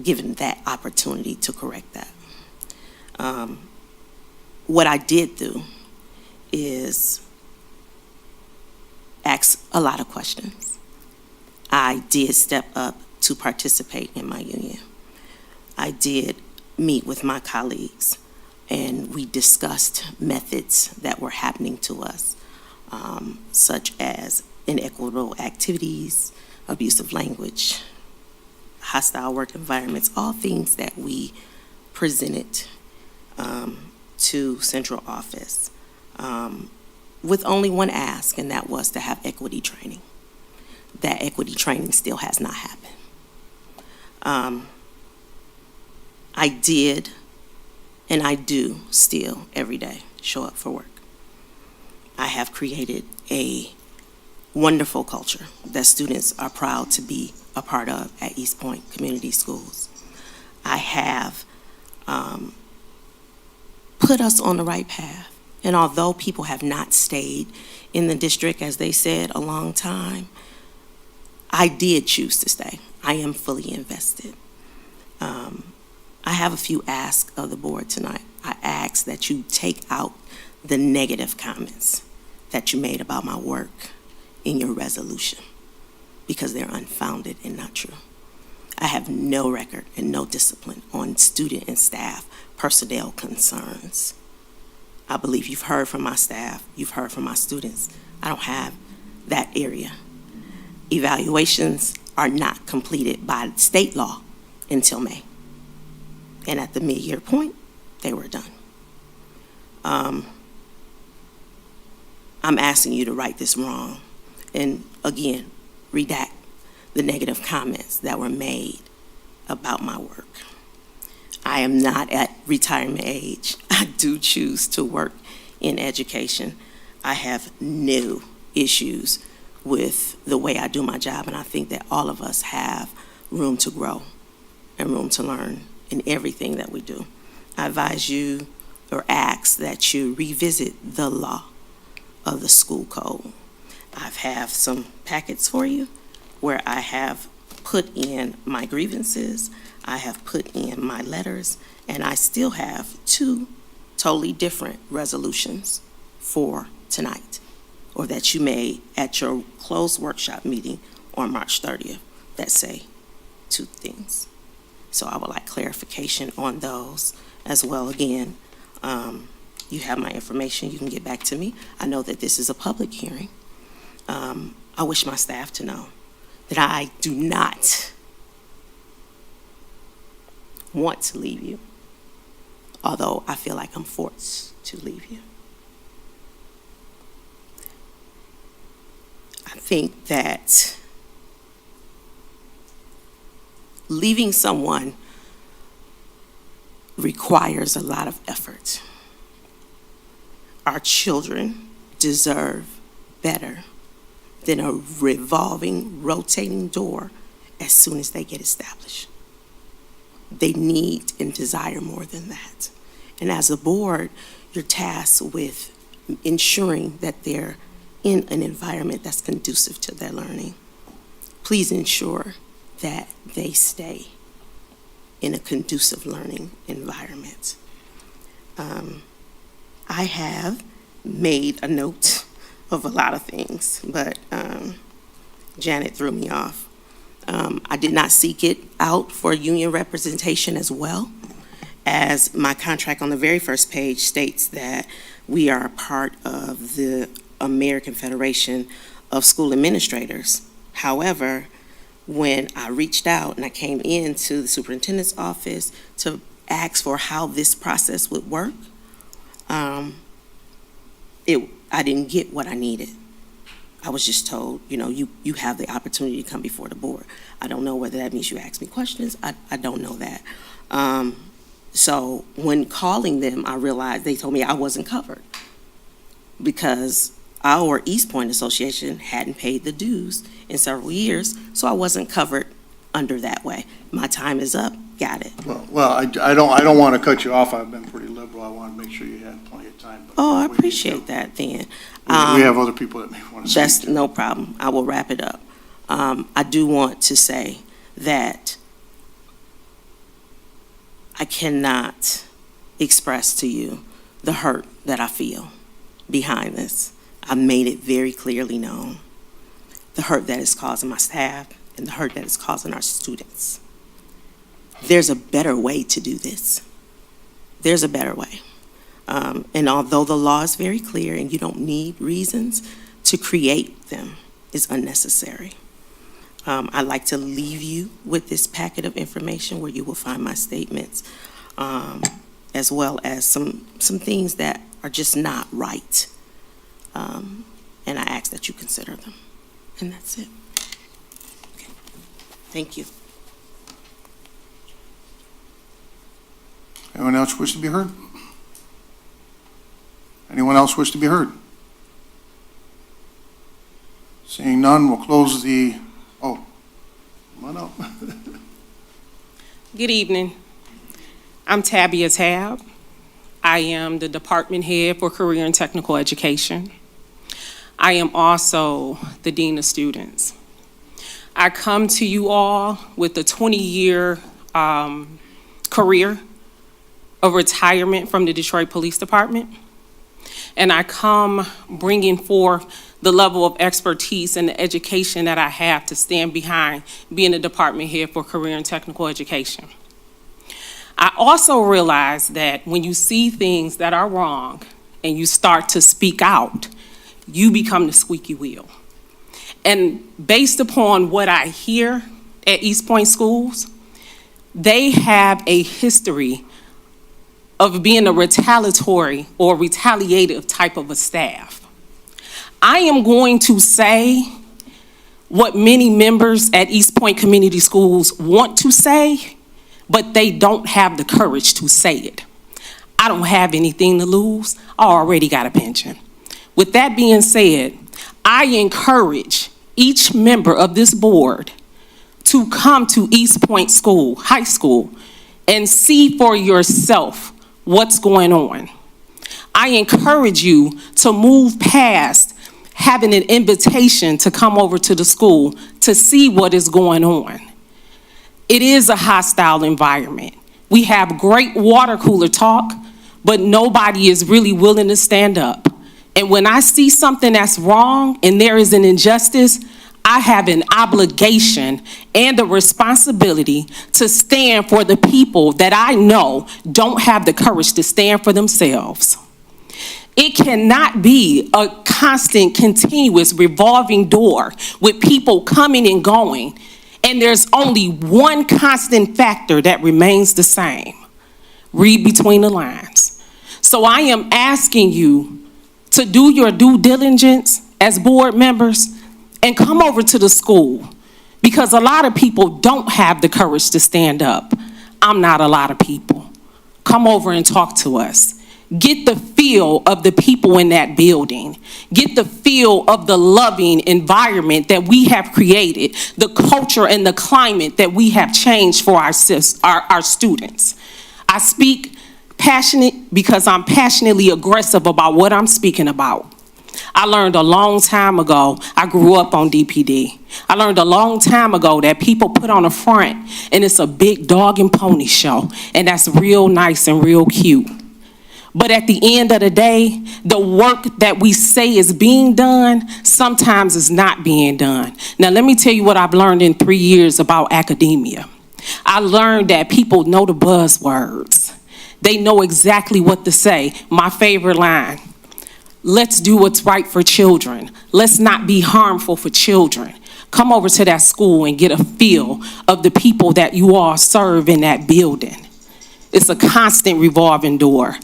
given that opportunity to correct that. What I did do is ask a lot of questions. I did step up to participate in my union. I did meet with my colleagues, and we discussed methods that were happening to us, such as inequitable activities, abusive language, hostile work environments, all things that we presented to central office with only one ask, and that was to have equity training. That equity training still has not happened. I did, and I do still every day show up for work. I have created a wonderful culture that students are proud to be a part of at Eastpointe Community Schools. I have put us on the right path, and although people have not stayed in the district, as they said, a long time, I did choose to stay. I am fully invested. I have a few asks of the board tonight. I ask that you take out the negative comments that you made about my work in your resolution, because they're unfounded and not true. I have no record and no discipline on student and staff personnel concerns. I believe you've heard from my staff, you've heard from my students. I don't have that area. Evaluations are not completed by state law until May. And at the mid-year point, they were done. I'm asking you to right this wrong. And again, redact the negative comments that were made about my work. I am not at retirement age. I do choose to work in education. I have no issues with the way I do my job, and I think that all of us have room to grow and room to learn in everything that we do. I advise you or ask that you revisit the law of the school code. I have some packets for you where I have put in my grievances, I have put in my letters, and I still have 2 totally different resolutions for tonight, or that you made at your closed workshop meeting on March 30th that say 2 things. So I would like clarification on those as well. Again, you have my information. You can get back to me. I know that this is a public hearing. I wish my staff to know that I do not want to leave you, although I feel like I'm forced to leave you. I think that leaving someone requires a lot of effort. Our children deserve better than a revolving, rotating door as soon as they get established. They need and desire more than that. And as a board, you're tasked with ensuring that they're in an environment that's conducive to their learning. Please ensure that they stay in a conducive learning environment. I have made a note of a lot of things, but Janet threw me off. I did not seek it out for union representation as well, as my contract on the very first page states that we are a part of the American Federation of School Administrators. However, when I reached out and I came into the superintendent's office to ask for how this process would work, I didn't get what I needed. I was just told, you have the opportunity to come before the board. I don't know whether that means you ask me questions. I don't know that. So when calling them, I realized they told me I wasn't covered because our Eastpointe Association hadn't paid the dues in several years, so I wasn't covered under that way. My time is up. Got it. Well, I don't want to cut you off. I've been pretty liberal. I want to make sure you had plenty of time. But Oh, I appreciate that then. We have other people that may want to speak. That's no problem. I will wrap it up. I do want to say that I cannot express to you the hurt that I feel behind this. I made it very clearly known. The hurt that is causing my staff and the hurt that is causing our students. There's a better way to do this. There's a better way. And although the law is very clear and you don't need reasons, to create them is unnecessary. I'd like to leave you with this packet of information where you will find my statements, as well as some things that are just not right. And I ask that you consider them. And that's it. Okay. Thank you. Anyone else wish to be heard? Anyone else wish to be heard? Seeing none, we'll close the, come on up. Good evening. I'm Tabia Tab. I am the department head for career and technical education. I am also the dean of students. I come to you all with a 20-year career of retirement from the Detroit Police Department. And I come bringing forth the level of expertise and the education that I have to stand behind being a department head for career and technical education. I also realize that when you see things that are wrong and you start to speak out, you become the squeaky wheel. And based upon what I hear at Eastpointe schools, they have a history of being a retaliatory or retaliative type of a staff. I am going to say what many members at Eastpointe Community Schools want to say, but they don't have the courage to say it. I don't have anything to lose. I already got a pension. With that being said, I encourage each member of this board to come to Eastpointe School, high school, and see for yourself what's going on. I encourage you to move past having an invitation to come over to the school to see what is going on. It is a hostile environment. We have great water cooler talk, but nobody is really willing to stand up. And when I see something that's wrong and there is an injustice, I have an obligation and a responsibility to stand for the people that I know don't have the courage to stand for themselves. It cannot be a constant, continuous revolving door with people coming and going, and there's only one constant factor that remains the same. Read between the lines. So I am asking you to do your due diligence as board members and come over to the school, because a lot of people don't have the courage to stand up. I'm not a lot of people. Come over and talk to us. Get the feel of the people in that building. Get the feel of the loving environment that we have created, the culture and the climate that we have changed for our students. I speak passionate because I'm passionately aggressive about what I'm speaking about. I learned a long time ago, I grew up on DPD. I learned a long time ago that people put on a front and it's a big dog and pony show, and that's real nice and real cute. But at the end of the day, the work that we say is being done sometimes is not being done. Now, let me tell you what I've learned in 3 years about academia. I learned that people know the buzzwords. They know exactly what to say. My favorite line, let's do what's right for children. Let's not be harmful for children. Come over to that school and get a feel of the people that you all serve in that building. It's a constant revolving door.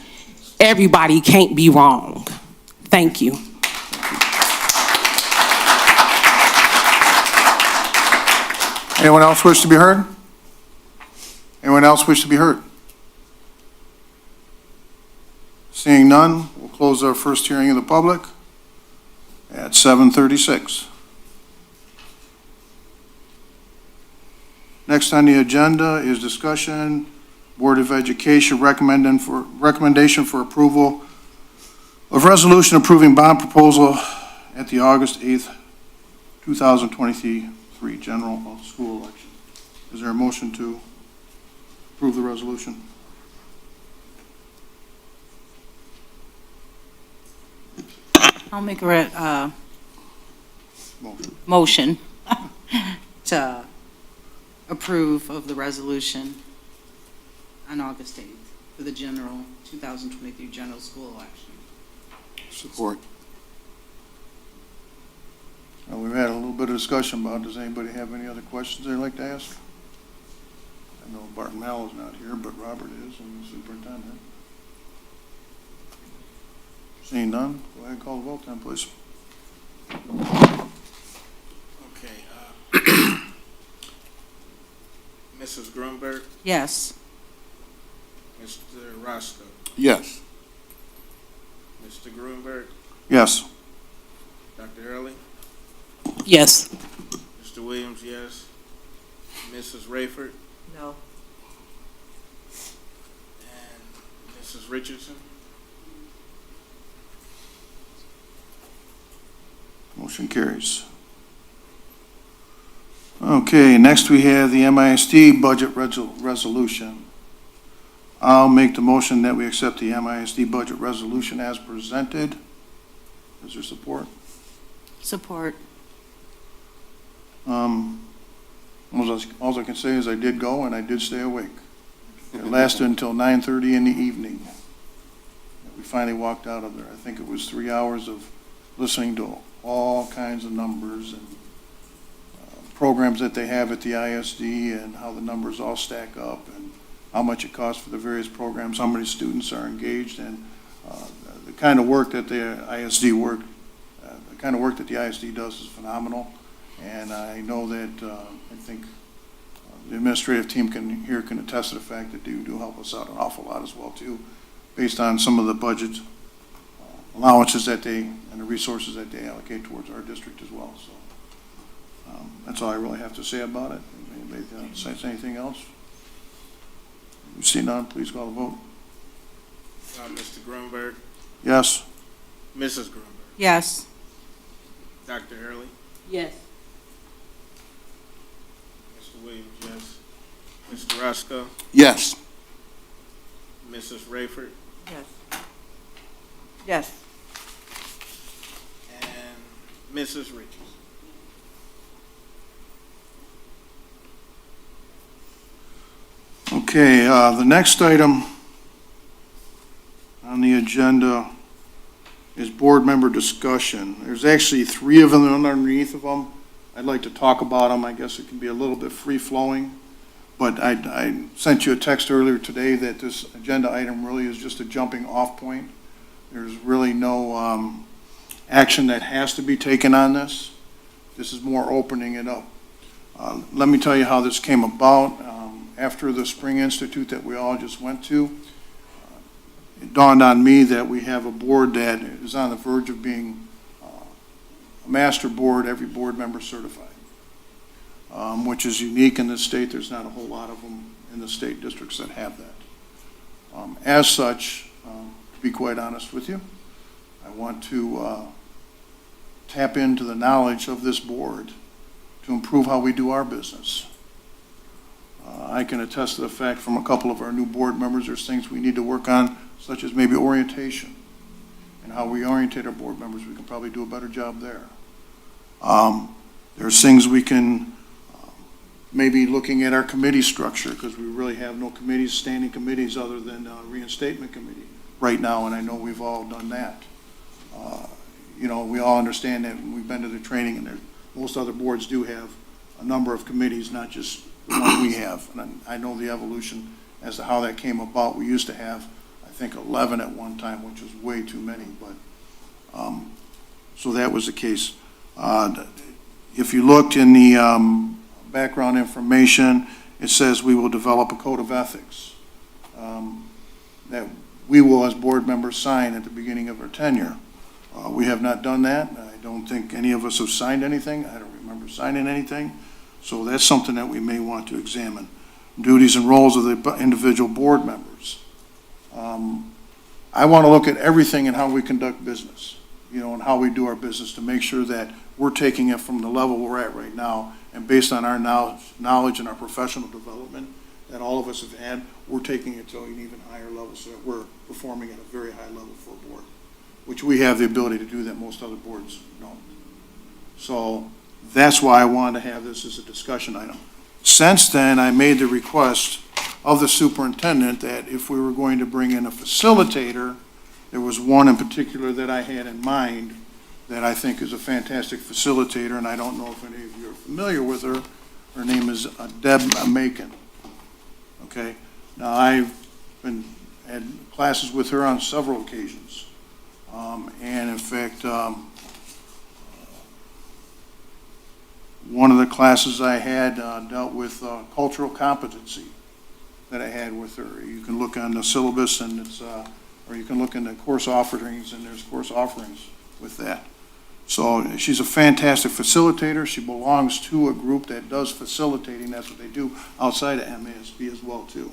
Everybody can't be wrong. Thank you. Anyone else wish to be heard? Anyone else wish to be heard? Seeing none, we'll close our first hearing of the public at 7:36. Next on the agenda is discussion, Board of Education recommendation for approval of resolution approving bond proposal at the August 8th, 2023 general school election. Is there a motion to approve the resolution? I'll make a motion to approve of the resolution on August 8th for the general 2023 general school election. Support. We've had a little bit of discussion about it. Does anybody have any other questions they'd like to ask? I know Bart Mallow's not here, but Robert is, and the superintendent. Seeing none, go ahead and call the vote then, please. Okay, Mrs. Grunberg, Yes. Mr. Roscoe, Yes. Mr. Grunberg, Yes. Dr. Early, Yes. Mr. Williams, yes. Mrs. Rayford No. and Mrs. Richardson. Motion carries. Okay, next we have the MISD budget resolution. I'll make the motion that we accept the MISD budget resolution as presented. Is there support? Support. All I can say is I did go and I did stay awake. It lasted until 9:30 in the evening. We finally walked out of there. I think it was 3 hours of listening to all kinds of numbers and programs that they have at the ISD and how the numbers all stack up and how much it costs for the various programs, how many students are engaged, and the kind of work that the ISD does is phenomenal. And I know that I think the administrative team can attest to the fact that they do help us out an awful lot as well too, based on some of the budget allowances that and the resources that they allocate towards our district as well. So that's all I really have to say about it. Anybody say anything else? You see none, please call the vote. Mr. Grunberg, Yes. Mrs. Grunberg, Yes. Dr. Early, Yes. Mr. Williams, yes. Mr. Roscoe, Yes. Mrs. Rayford, Yes. Yes. and Mrs. Richardson. Okay, the next item on the agenda is board member discussion. There's actually 3 of them underneath of them. I'd like to talk about them. I guess it can be a little bit free-flowing, but I sent you a text earlier today that this agenda item really is just a jumping off point. There's really no action that has to be taken on this. This is more opening it up. Let me tell you how this came about. After the Spring Institute that we all just went to, it dawned on me that we have a board that is on the verge of being a master board, every board member certified, which is unique in this state. There's not a whole lot of them in the state districts that have that. As such, to be quite honest with you, I want to tap into the knowledge of this board to improve how we do our business. I can attest to the fact from a couple of our new board members, there's things we need to work on, such as maybe orientation and how we orientate our board members. We can probably do a better job there. There's things we can, maybe looking at our committee structure, because we really have no committees, standing committees, other than reinstatement committee right now, and I know we've all done that. You know, we all understand that when we've been to the training, and most other boards do have a number of committees, not just the one we have. And I know the evolution as to how that came about. We used to have, I think, 11 at one time, which was way too many, but, so that was the case. If you looked in the background information, it says we will develop a code of ethics that we will, as board members, sign at the beginning of our tenure. We have not done that. I don't think any of us have signed anything. I don't remember signing anything. So that's something that we may want to examine. Duties and roles of the individual board members. I want to look at everything and how we conduct business, you know, and how we do our business to make sure that we're taking it from the level we're at right now, and based on our knowledge and our professional development that all of us have had, we're taking it to an even higher level so that we're performing at a very high level for a board, which we have the ability to do that most other boards don't. So that's why I wanted to have this as a discussion item. Since then, I made the request of the superintendent that if we were going to bring in a facilitator, there was one in particular that I had in mind that I think is a fantastic facilitator, and I don't know if any of you are familiar with her. Her name is Deb Macon. Okay? Now, I've had classes with her on several occasions. And in fact, one of the classes I had dealt with cultural competency that I had with her. You can look on the syllabus, and it's, or you can look in the course offerings, and there's course offerings with that. So she's a fantastic facilitator. She belongs to a group that does facilitating. That's what they do outside of MASB as well, too.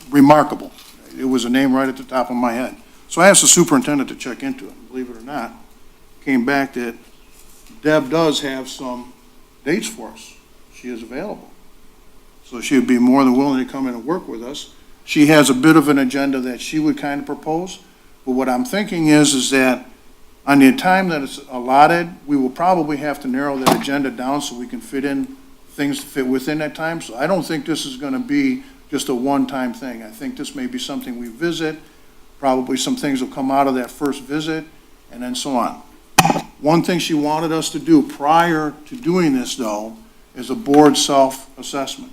Remarkable. It was a name right at the top of my head. So I asked the superintendent to check into it. Believe it or not, came back that Deb does have some dates for us. She is available. So she would be more than willing to come in and work with us. She has a bit of an agenda that she would kind of propose. But what I'm thinking is that on the time that it's allotted, we will probably have to narrow that agenda down so we can fit in things to fit within that time. So I don't think this is going to be just a one-time thing. I think this may be something we visit. Probably some things will come out of that first visit, and then so on. One thing she wanted us to do prior to doing this, though, is a board self-assessment.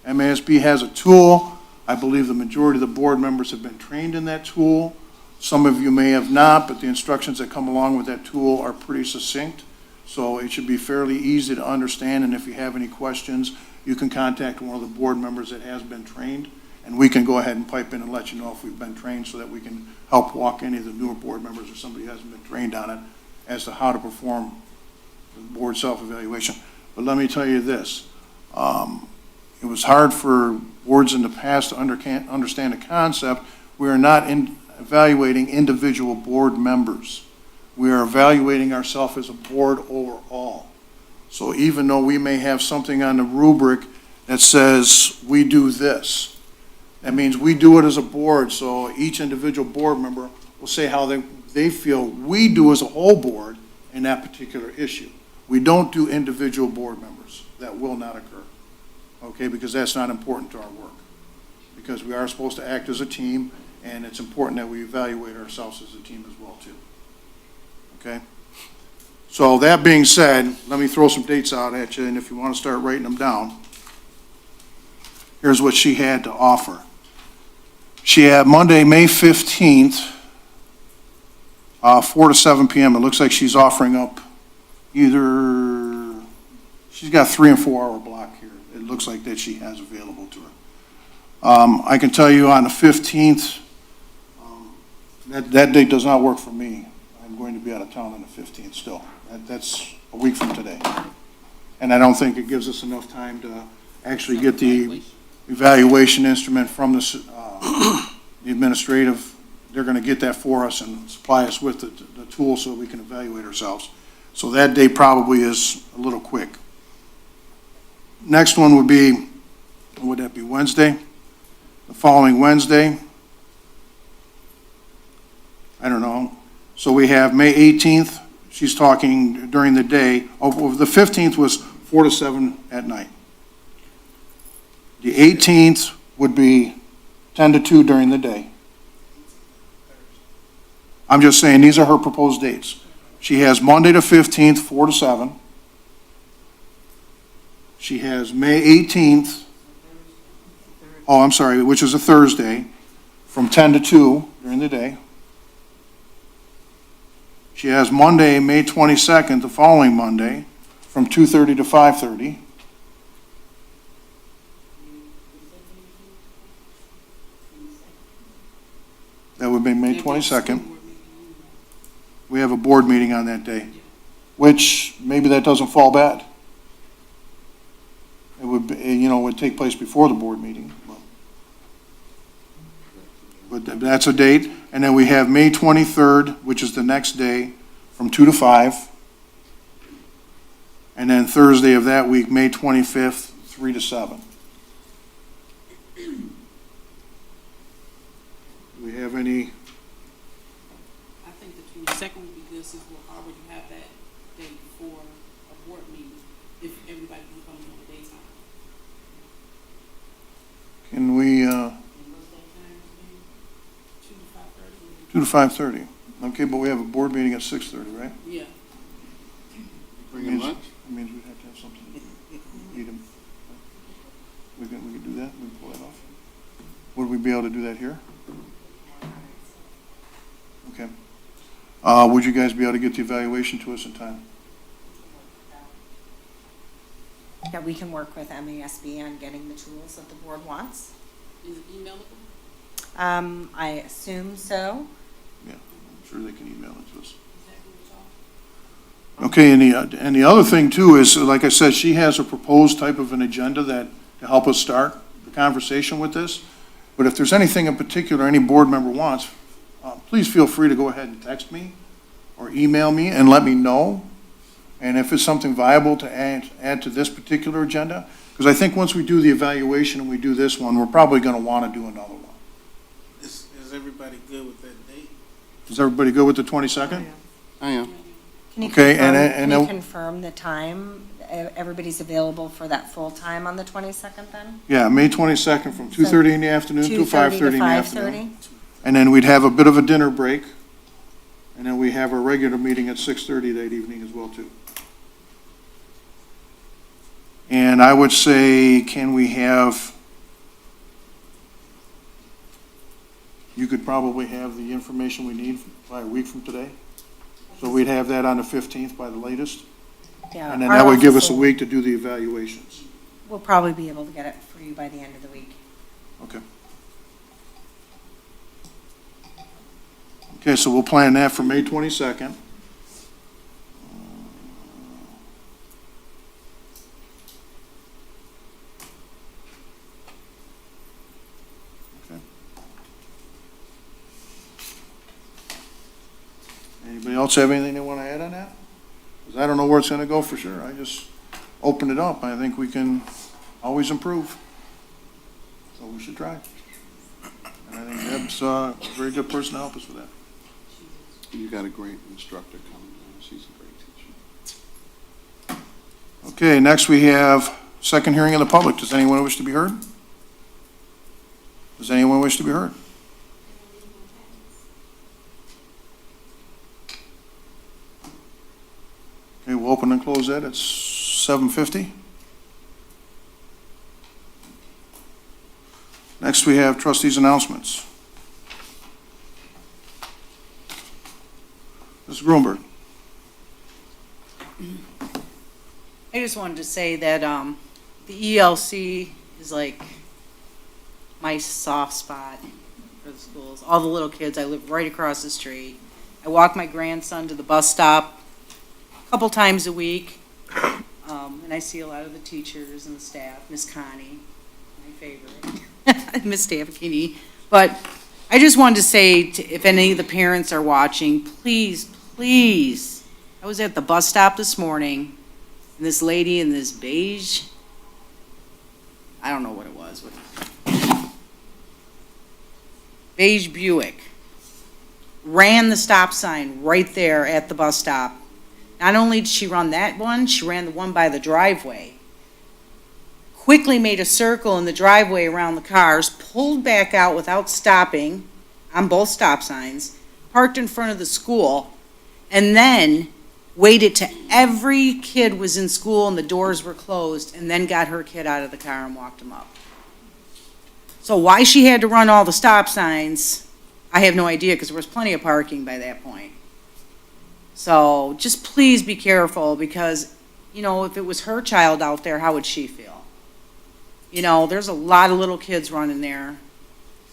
MASB has a tool. I believe the majority of the board members have been trained in that tool. Some of you may have not, but the instructions that come along with that tool are pretty succinct. So it should be fairly easy to understand, and if you have any questions, you can contact one of the board members that has been trained, and we can go ahead and pipe in and let you know if we've been trained so that we can help walk any of the newer board members or somebody who hasn't been trained on it as to how to perform the board self-evaluation. But let me tell you this. It was hard for boards in the past to understand the concept. We are not evaluating individual board members. We are evaluating ourselves as a board overall. So even though we may have something on the rubric that says we do this, that means we do it as a board, so each individual board member will say how they feel we do as a whole board in that particular issue. We don't do individual board members. That will not occur, okay, because that's not important to our work. Because we are supposed to act as a team, and it's important that we evaluate ourselves as a team as well, too. Okay? So that being said, let me throw some dates out at you, and if you want to start writing them down, here's what she had to offer. She had Monday, May 15th, 4 to 7 p.m. It looks like she's offering up either, she's got 3 and 4 hour block here. It looks like that she has available to her. I can tell you on the 15th, that date does not work for me. I'm going to be out of town on the 15th still. That's a week from today. And I don't think it gives us enough time to actually get the evaluation instrument from the administrative. They're going to get that for us and supply us with the tool so we can evaluate ourselves. So that day probably is a little quick. Next one would be, would that be Wednesday? The following Wednesday? I don't know. So we have May 18th, she's talking during the day. Oh, the 15th was 4 to 7 at night. The 18th would be 10 to 2 during the day. I'm just saying, these are her proposed dates. She has Monday the 15th, 4 to 7. She has May 18th, oh, I'm sorry, which is a Thursday, from 10 to 2 during the day. She has Monday, May 22nd, the following Monday, from 2:30 to 5:30. That would be May 22nd. We have a board meeting on that day, which maybe that doesn't fall bad. It would be, would take place before the board meeting. But that's a date. And then we have May 23rd, which is the next day, from 2 to 5. And then Thursday of that week, May 25th, 3 to 7. Do we have any? I think the 22nd would be good since we'll already have that day before a board meeting, if everybody can come in the daytime. Can we, 2 to 5:30. Okay, but we have a board meeting at 6:30, right? Yeah. Bring in lunch? That means we'd have to have something. Eat 'em. We can do that? We can pull that off? Would we be able to do that here? Okay. Would you guys be able to get the evaluation to us in time? Yeah, we can work with MASB on getting the tools that the board wants. Is it emailable? I assume so. Yeah, I'm sure they can email it to us. Okay, and the other thing too is, like I said, she has a proposed type of an agenda that, to help us start the conversation with this. But if there's anything in particular any board member wants, please feel free to go ahead and text me or email me and let me know. And if it's something viable to add to this particular agenda, because I think once we do the evaluation and we do this one, we're probably going to want to do another one. Is everybody good with that date? Is everybody good with the 22nd? I am. Can you Okay, confirm, and can then- you confirm the time? Everybody's available for that full time on the 22nd then? Yeah, May 22nd from 2:30 in the afternoon to 5:30 in the 5:30? afternoon. And then we'd have a bit of a dinner break. And then we have our regular meeting at 6:30 that evening as well too. And I would say, can we have, you could probably have the information we need by a week from today? So we'd have that on the 15th by the latest? Yeah, And then our that would give us office a will- week to do the evaluations. We'll probably be able to get it for you by the end of the week. Okay. Okay, so we'll plan that for May 22nd. Okay. Anybody else have anything they want to add on that? Because I don't know where it's going to go for sure. I just opened it up. I think we can always improve. So we should try. And I think Deb's a very good person to help us with that. You got a great instructor coming. She's a great teacher. Okay, next we have second hearing of the public. Does anyone wish to be heard? Does anyone wish to be heard? Okay, we'll open and close that at 7:50. Next, we have trustees' announcements. Ms. Grunberg. I just wanted to say that the ELC is like my soft spot for the schools. All the little kids, I live right across the street. I walk my grandson to the bus stop a couple times a week, and I see a lot of the teachers and the staff, Miss Connie, my favorite, Miss Stavakini. But I just wanted to say, if any of the parents are watching, please, please, I was at the bus stop this morning, and this lady in this beige I don't know what it was. Beige Buick ran the stop sign right there at the bus stop. Not only did she run that one, she ran the one by the driveway. Quickly made a circle in the driveway around the cars, pulled back out without stopping on both stop signs, parked in front of the school, and then waited till every kid was in school and the doors were closed, and then got her kid out of the car and walked him up. So why she had to run all the stop signs, I have no idea, because there was plenty of parking by that point. So just please be careful, because, you know, if it was her child out there, how would she feel? You know, there's a lot of little kids running there.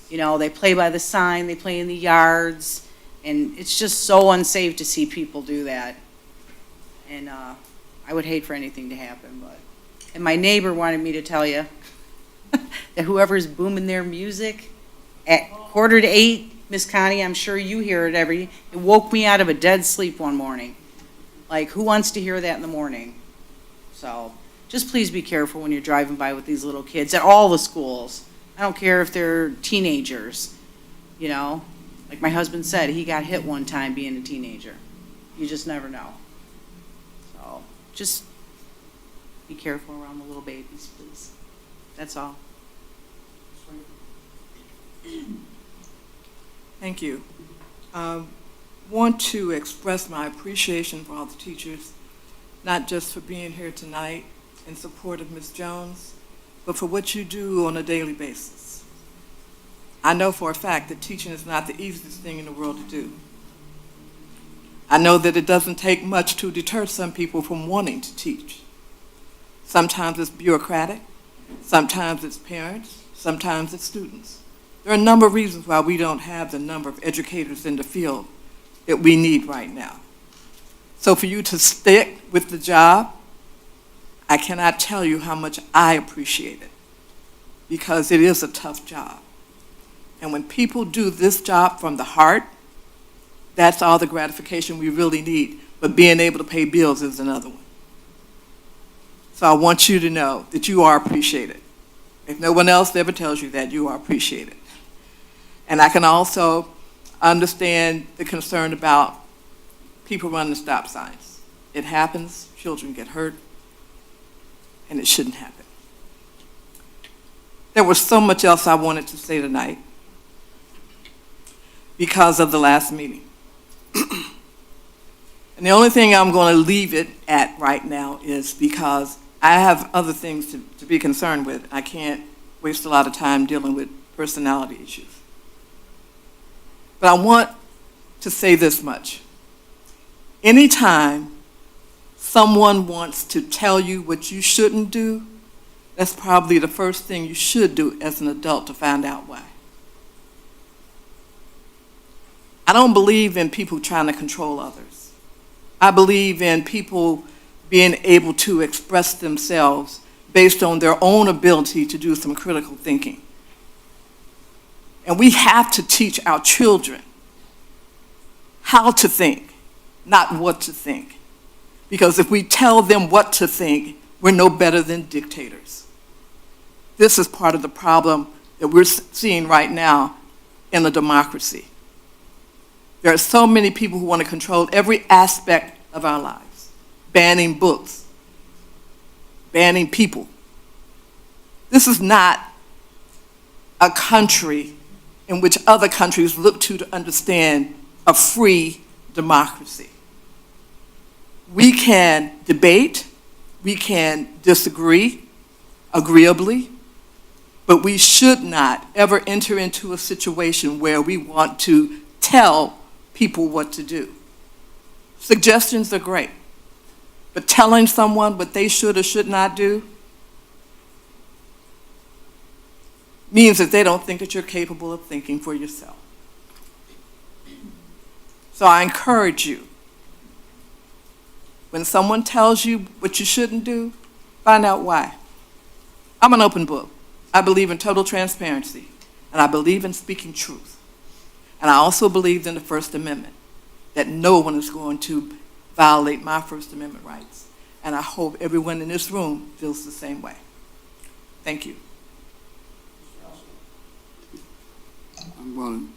You know, they play by the sign, they play in the yards, and it's just so unsafe to see people do that. And I would hate for anything to happen, but. And my neighbor wanted me to tell you that whoever's booming their music at 7:45, Miss Connie, I'm sure you hear it it woke me out of a dead sleep one morning. Like, who wants to hear that in the morning? So, just please be careful when you're driving by with these little kids at all the schools. I don't care if they're teenagers, you know? Like my husband said, he got hit one time being a teenager. You just never know. So, just be careful around the little babies, please. That's all. Thank you. Want to express my appreciation for all the teachers, not just for being here tonight in support of Ms. Jones, but for what you do on a daily basis. I know for a fact that teaching is not the easiest thing in the world to do. I know that it doesn't take much to deter some people from wanting to teach. Sometimes it's bureaucratic, sometimes it's parents, sometimes it's students. There are a number of reasons why we don't have the number of educators in the field that we need right now. So for you to stick with the job, I cannot tell you how much I appreciate it, because it is a tough job. And when people do this job from the heart, that's all the gratification we really need. But being able to pay bills is another one. So I want you to know that you are appreciated. If no one else ever tells you that, you are appreciated. And I can also understand the concern about people running stop signs. It happens, children get hurt, and it shouldn't happen. There was so much else I wanted to say tonight because of the last meeting. And the only thing I'm going to leave it at right now is because I have other things to be concerned with. I can't waste a lot of time dealing with personality issues. But I want to say this much. Anytime someone wants to tell you what you shouldn't do, that's probably the first thing you should do as an adult to find out why. I don't believe in people trying to control others. I believe in people being able to express themselves based on their own ability to do some critical thinking. And we have to teach our children how to think, not what to think. Because if we tell them what to think, we're no better than dictators. This is part of the problem that we're seeing right now in the democracy. There are so many people who want to control every aspect of our lives, banning books, banning people. This is not a country in which other countries look to understand a free democracy. We can debate, we can disagree agreeably, but we should not ever enter into a situation where we want to tell people what to do. Suggestions are great, but telling someone what they should or should not do means that they don't think that you're capable of thinking for yourself. So I encourage you, when someone tells you what you shouldn't do, find out why. I'm an open book. I believe in total transparency, and I believe in speaking truth. And I also believe in the First Amendment, that no one is going to violate my First Amendment rights. And I hope everyone in this room feels the same way. Thank you. I'm going to,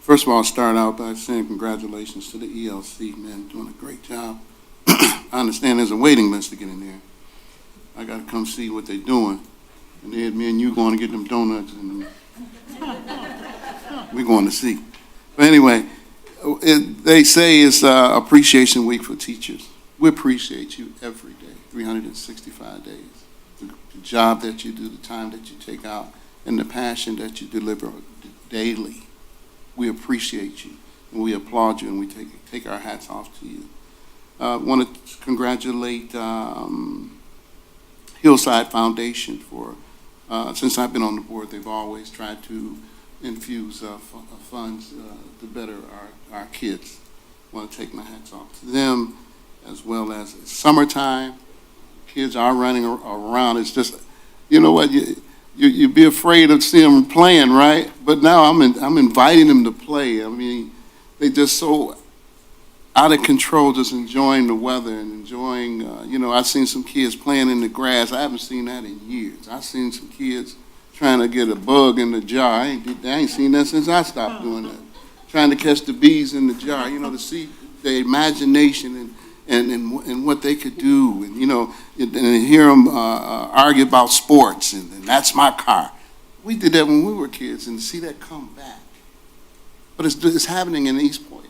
first of all, start out by saying congratulations to the ELC, man, doing a great job. I understand there's a waiting list to get in there. I got to come see what they're doing. And then me and you going to get them donuts, and we're going to see. But anyway, they say it's Appreciation Week for teachers. We appreciate you every day, 365 days. The job that you do, the time that you take out, and the passion that you deliver daily. We appreciate you, and we applaud you, and we take our hats off to you. I want to congratulate Hillside Foundation for, since I've been on the board, they've always tried to infuse funds to better our kids. I want to take my hats off to them, as well as summertime. Kids are running around. It's just, you know what, you'd be afraid of seeing them playing, right? But now I'm inviting them to play. I mean, they just so out of control, just enjoying the weather and enjoying, you know, I've seen some kids playing in the grass. I haven't seen that in years. I've seen some kids trying to get a bug in the jar. I ain't seen that since I stopped doing that. Trying to catch the bees in the jar, you know, to see the imagination and what they could do, and, you know, and hear them argue about sports, and that's my car. We did that when we were kids, and to see that come back. But it's happening in Eastpointe.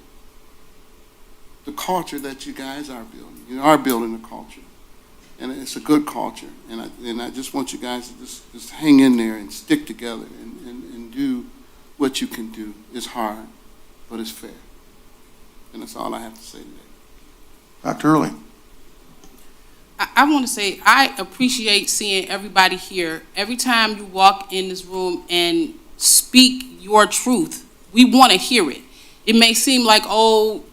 The culture that you guys are building. You are building a culture, and it's a good culture. And I just want you guys to just hang in there and stick together and do what you can do. It's hard, but it's fair. And that's all I have to say today. Dr. Early. I want to say I appreciate seeing everybody here. Every time you walk in this room and speak your truth, we want to hear it. It may seem like, oh,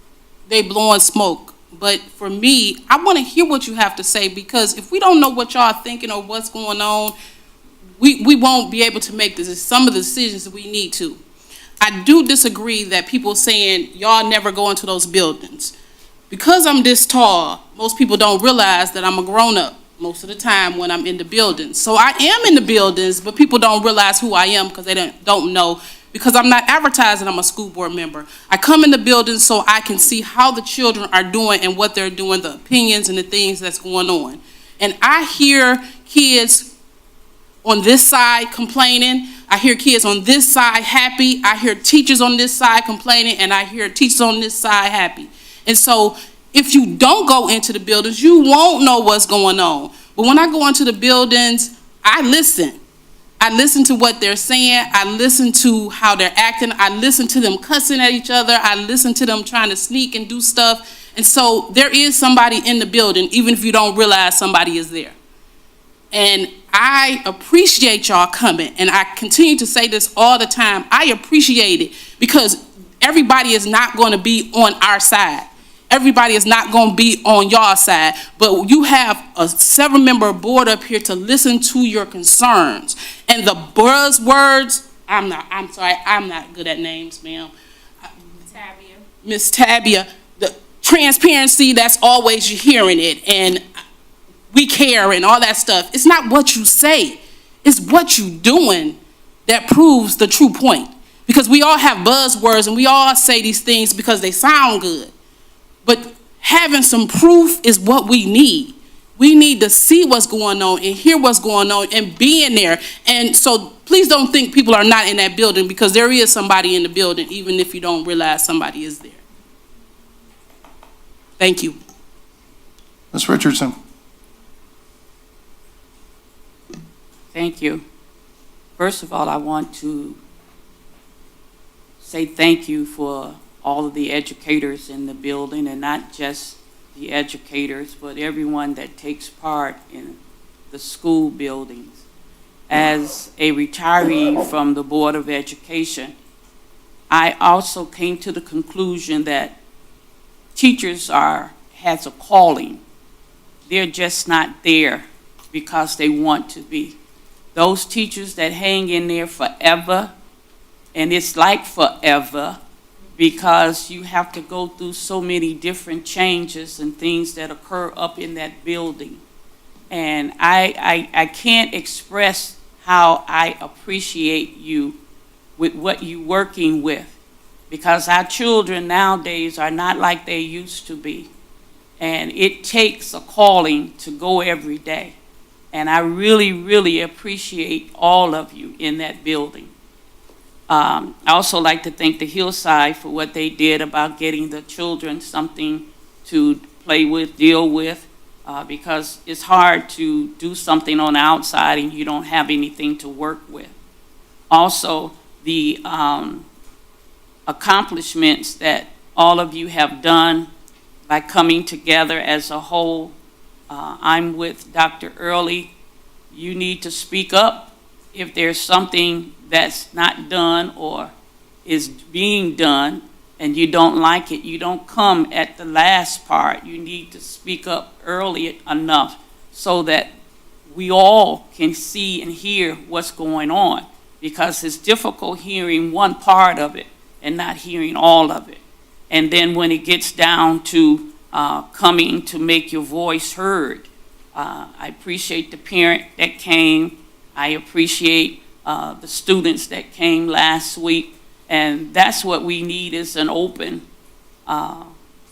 they blowing smoke. But for me, I want to hear what you have to say, because if we don't know what y'all are thinking or what's going on, we won't be able to make some of the decisions that we need to. I do disagree that people saying y'all never go into those buildings. Because I'm this tall, most people don't realize that I'm a grown-up most of the time when I'm in the buildings. So I am in the buildings, but people don't realize who I am because they don't know, because I'm not advertising I'm a school board member. I come in the building so I can see how the children are doing and what they're doing, the opinions and the things that's going on. And I hear kids on this side complaining. I hear kids on this side happy. I hear teachers on this side complaining, and I hear teachers on this side happy. And so if you don't go into the buildings, you won't know what's going on. But when I go into the buildings, I listen. I listen to what they're saying. I listen to how they're acting. I listen to them cussing at each other. I listen to them trying to sneak and do stuff. And so there is somebody in the building, even if you don't realize somebody is there. And I appreciate y'all coming. And I continue to say this all the time. I appreciate it, because everybody is not going to be on our side. Everybody is not going to be on your side, but you have a 7-member board up here to listen to your concerns. And the buzzwords, I'm not good at names, ma'am. Miss Tabia, the transparency, that's always you're hearing it, and we care and all that stuff. It's not what you say, it's what you doing that proves the true point. Because we all have buzzwords and we all say these things because they sound good. But having some proof is what we need. We need to see what's going on and hear what's going on and be in there. And so please don't think people are not in that building, because there is somebody in the building, even if you don't realize somebody is there. Thank you. Ms. Richardson. Thank you. First of all, I want to say thank you for all of the educators in the building, and not just the educators, but everyone that takes part in the school buildings. As a retiree from the Board of Education, I also came to the conclusion that teachers has a calling. They're just not there because they want to be. Those teachers that hang in there forever, and it's like forever, because you have to go through so many different changes and things that occur up in that building. And I can't express how I appreciate you with what you're working with, because our children nowadays are not like they used to be. And it takes a calling to go every day. And I really, really appreciate all of you in that building. I also like to thank the Hillside for what they did about getting the children something to play with, deal with, because it's hard to do something on the outside and you don't have anything to work with. Also, the accomplishments that all of you have done by coming together as a whole. I'm with Dr. Early. You need to speak up if there's something that's not done or is being done and you don't like it. You don't come at the last part. You need to speak up early enough so that we all can see and hear what's going on, because it's difficult hearing one part of it and not hearing all of it. And then when it gets down to coming to make your voice heard, I appreciate the parent that came. I appreciate the students that came last week. And that's what we need, is an open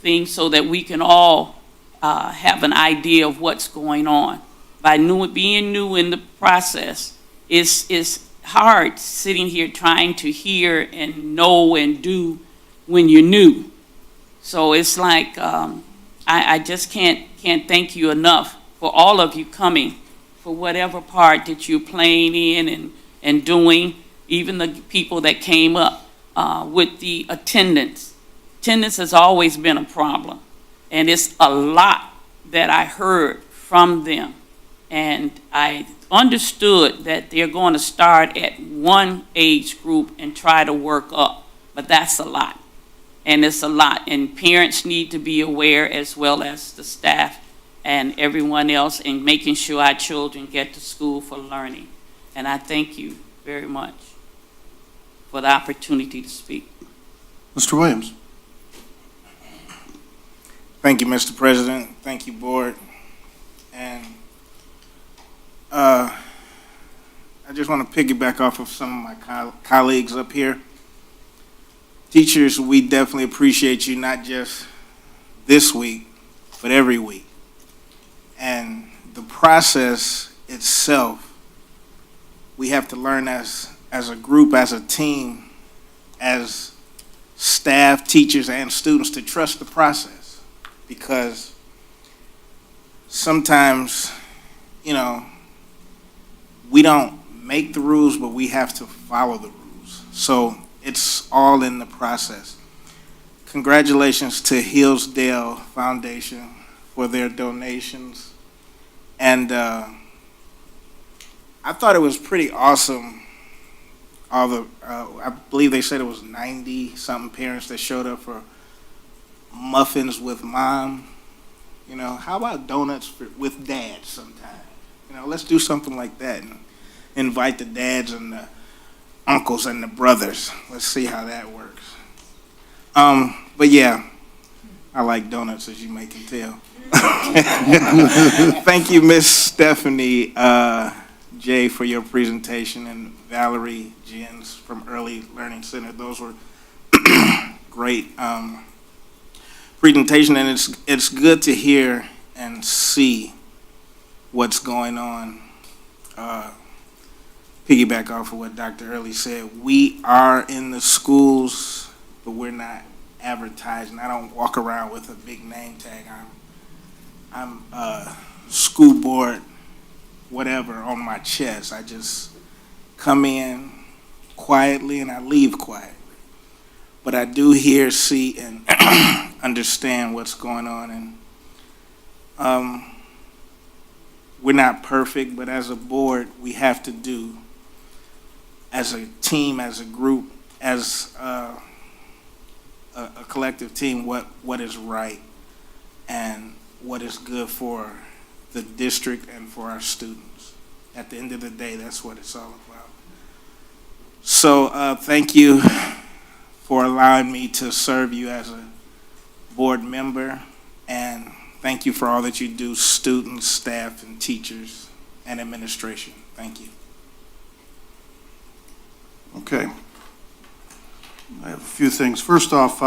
thing so that we can all have an idea of what's going on. By being new in the process, it's hard sitting here trying to hear and know and do when you're new. So it's like, I just can't thank you enough for all of you coming, for whatever part that you're playing in and doing, even the people that came up with the attendance. Attendance has always been a problem, and it's a lot that I heard from them. And I understood that they're going to start at one age group and try to work up, but that's a lot. And it's a lot, and parents need to be aware, as well as the staff and everyone else, in making sure our children get to school for learning. And I thank you very much for the opportunity to speak. Mr. Williams. Thank you, Mr. President. Thank you, Board. And I just want to piggyback off of some of my colleagues up here. Teachers, we definitely appreciate you, not just this week, but every week. And the process itself, we have to learn as a group, as a team, as staff, teachers, and students, to trust the process. Because sometimes, you know, we don't make the rules, but we have to follow the rules. So it's all in the process. Congratulations to Hillsdale Foundation for their donations. And I thought it was pretty awesome. All the, I believe they said it was 90-something parents that showed up for muffins with mom. You know, how about donuts with dad sometime? You know, let's do something like that and invite the dads and the uncles and the brothers. Let's see how that works. But yeah, I like donuts, as you may can tell. Thank you, Miss Stephanie J, for your presentation, and Valerie Jens from Early Learning Center. Those were great presentation, and it's good to hear and see what's going on. Piggyback off of what Dr. Early said, we are in the schools, but we're not advertising. I don't walk around with a big name tag. I'm school board, whatever, on my chest. I just come in quietly and I leave quietly. But I do hear, see, and understand what's going on. And we're not perfect, but as a board, we have to do, as a team, as a group, as a collective team, what is right and what is good for the district and for our students. At the end of the day, that's what it's all about. So thank you for allowing me to serve you as a board member, and thank you for all that you do, students, staff, and teachers, and administration. Thank you. Okay. I have a few things. First off,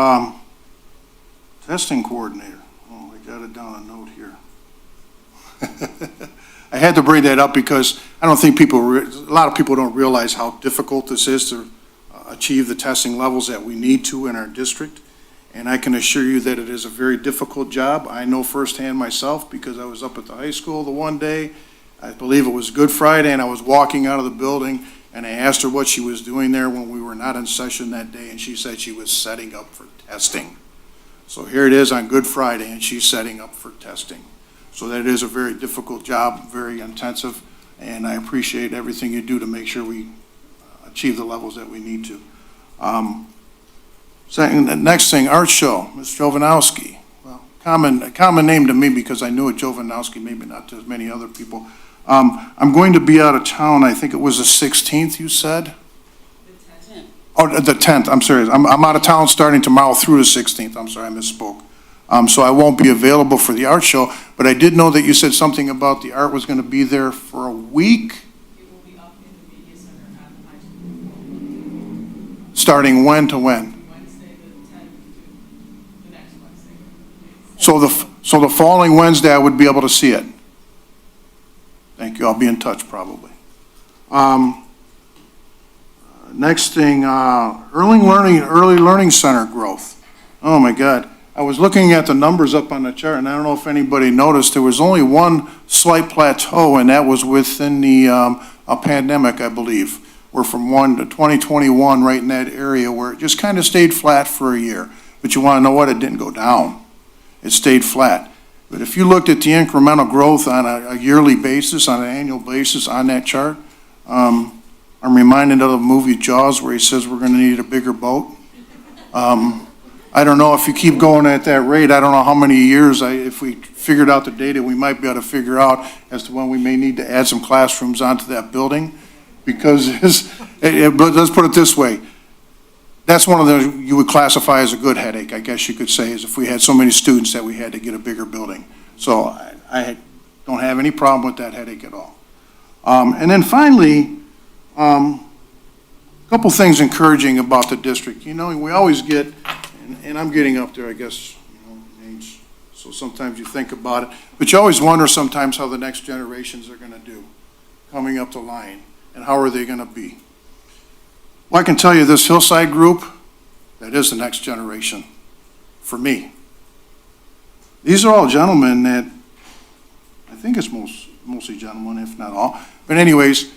testing coordinator. Oh, I got it down a note here. I had to bring that up because I don't think a lot of people don't realize how difficult this is to achieve the testing levels that we need to in our district. And I can assure you that it is a very difficult job. I know firsthand myself because I was up at the high school the one day. I believe it was Good Friday, and I was walking out of the building, and I asked her what she was doing there when we were not in session that day, and she said she was setting up for testing. So here it is on Good Friday, and she's setting up for testing. So that is a very difficult job, very intensive, and I appreciate everything you do to make sure we achieve the levels that we need to. Second, the next thing, art show, Ms. Jovanowski. Well, a common name to me because I knew a Jovanowski, maybe not to as many other people. I'm going to be out of town, I think it was the 16th, you said? The 10th. Oh, the 10th, I'm sorry. I'm out of town starting tomorrow through the 16th. I'm sorry, I misspoke. So I won't be available for the art show, but I did know that you said something about the art was going to be there for a week? It will be up in the media center at the high school. Starting when to when? Wednesday, the 10th to the next Wednesday. So the following Wednesday, I would be able to see it. Thank you. I'll be in touch probably. Next thing, early learning center growth. Oh my God. I was looking at the numbers up on the chart, and I don't know if anybody noticed, there was only one slight plateau, and that was within the pandemic, I believe. We're from 2021, right in that area where it just kind of stayed flat for a year. But you want to know what? It didn't go down. It stayed flat. But if you looked at the incremental growth on a yearly basis, on an annual basis on that chart, I'm reminded of the movie Jaws where he says we're going to need a bigger boat. I don't know if you keep going at that rate, I don't know how many years, if we figured out the data, we might be able to figure out as to when we may need to add some classrooms onto that building. Because, but let's put it this way, that's one of the, you would classify as a good headache, I guess you could say, is if we had so many students that we had to get a bigger building. So I don't have any problem with that headache at all. And then finally, a couple things encouraging about the district. You know, we always get, and I'm getting up there, I guess, in age, so sometimes you think about it, but you always wonder sometimes how the next generations are going to do coming up the line, and how are they going to be. Well, I can tell you this Hillside group, that is the next generation for me. These are all gentlemen that, I think it's mostly gentlemen, if not all, but anyways,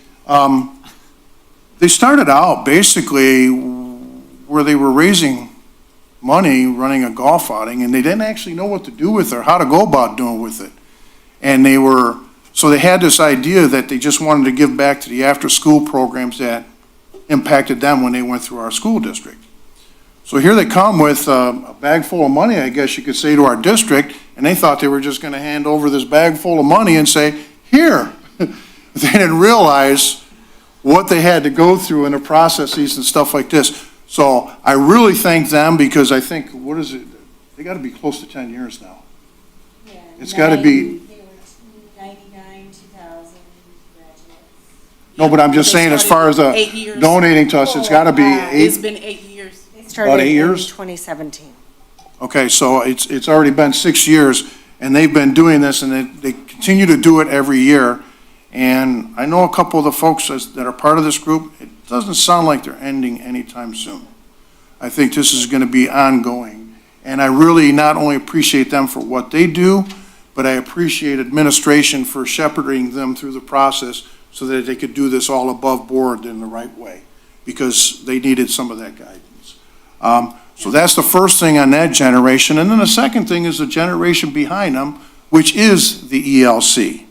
they started out basically where they were raising money running a golf outing, and they didn't actually know what to do with it or how to go about doing with it. And so they had this idea that they just wanted to give back to the after-school programs that impacted them when they went through our school district. So here they come with a bag full of money, I guess you could say, to our district, and they thought they were just going to hand over this bag full of money and say, here. They didn't realize what they had to go through in the processes and stuff like this. So I really thank them because I think, what is it? They got to be close to 10 years now. Yeah, It's got to be. They were 99, 2000 graduates. No, but I'm just saying as far as donating to us, it's got to be It's been 8 years. They started About 8 years? in 2017. Okay, so it's already been 6 years, and they've been doing this, and they continue to do it every year. And I know a couple of the folks that are part of this group, it doesn't sound like they're ending anytime soon. I think this is going to be ongoing. And I really not only appreciate them for what they do, but I appreciate administration for shepherding them through the process so that they could do this all above board in the right way, because they needed some of that guidance. So that's the first thing on that generation. And then the second thing is the generation behind them, which is the ELC.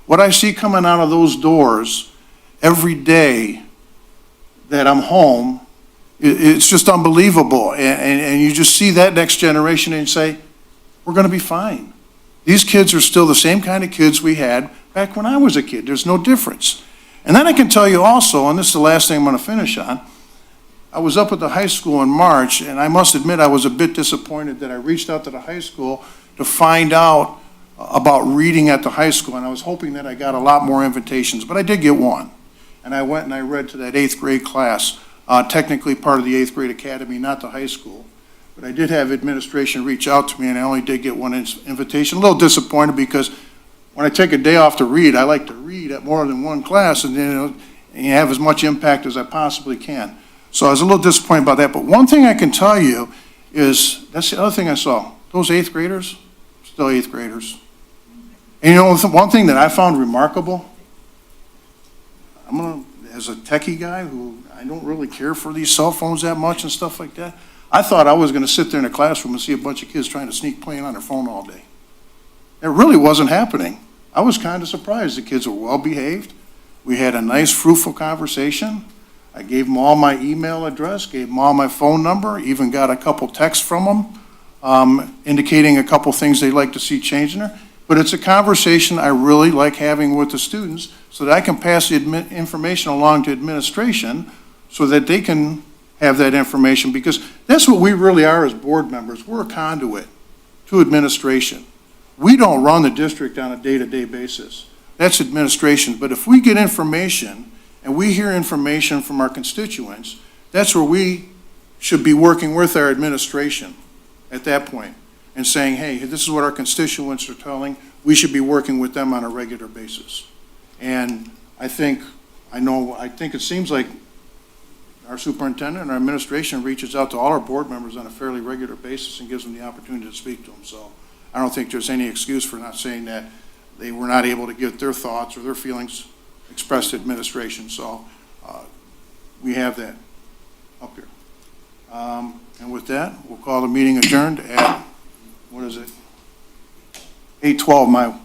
What I see coming out of those doors every day that I'm home, it's just unbelievable. And you just see that next generation and say, we're going to be fine. These kids are still the same kind of kids we had back when I was a kid. There's no difference. And then I can tell you also, and this is the last thing I'm going to finish on, I was up at the high school in March, and I must admit I was a bit disappointed that I reached out to the high school to find out about reading at the high school, and I was hoping that I got a lot more invitations, but I did get one. And I went and I read to that 8th grade class technically part of the 8th grade academy, not the high school. But I did have administration reach out to me, and I only did get one invitation. A little disappointed because when I take a day off to read, I like to read at more than one class and have as much impact as I possibly can. So I was a little disappointed about that. But one thing I can tell you is, that's the other thing I saw. Those 8th graders, still 8th graders. And you know, one thing that I found remarkable, as a techie guy who I don't really care for these cell phones that much and stuff like that, I thought I was going to sit there in a classroom and see a bunch of kids trying to sneak playing on their phone all day. It really wasn't happening. I was kind of surprised. The kids were well behaved. We had a nice, fruitful conversation. I gave them all my email address, gave them all my phone number, even got a couple texts from them indicating a couple things they'd like to see changed in there. But it's a conversation I really like having with the students so that I can pass the information along to administration so that they can have that information, because that's what we really are as board members. We're a conduit to administration. We don't run the district on a day-to-day basis. That's administration. But if we get information and we hear information from our constituents, that's where we should be working with our administration at that point and saying, hey, this is what our constituents are telling. We should be working with them on a regular basis. And I think it seems like our superintendent and our administration reaches out to all our board members on a fairly regular basis and gives them the opportunity to speak to them. So I don't think there's any excuse for not saying that they were not able to get their thoughts or their feelings expressed to administration. So we have that up here. And with that, we'll call the meeting adjourned at, what is it? 8:12,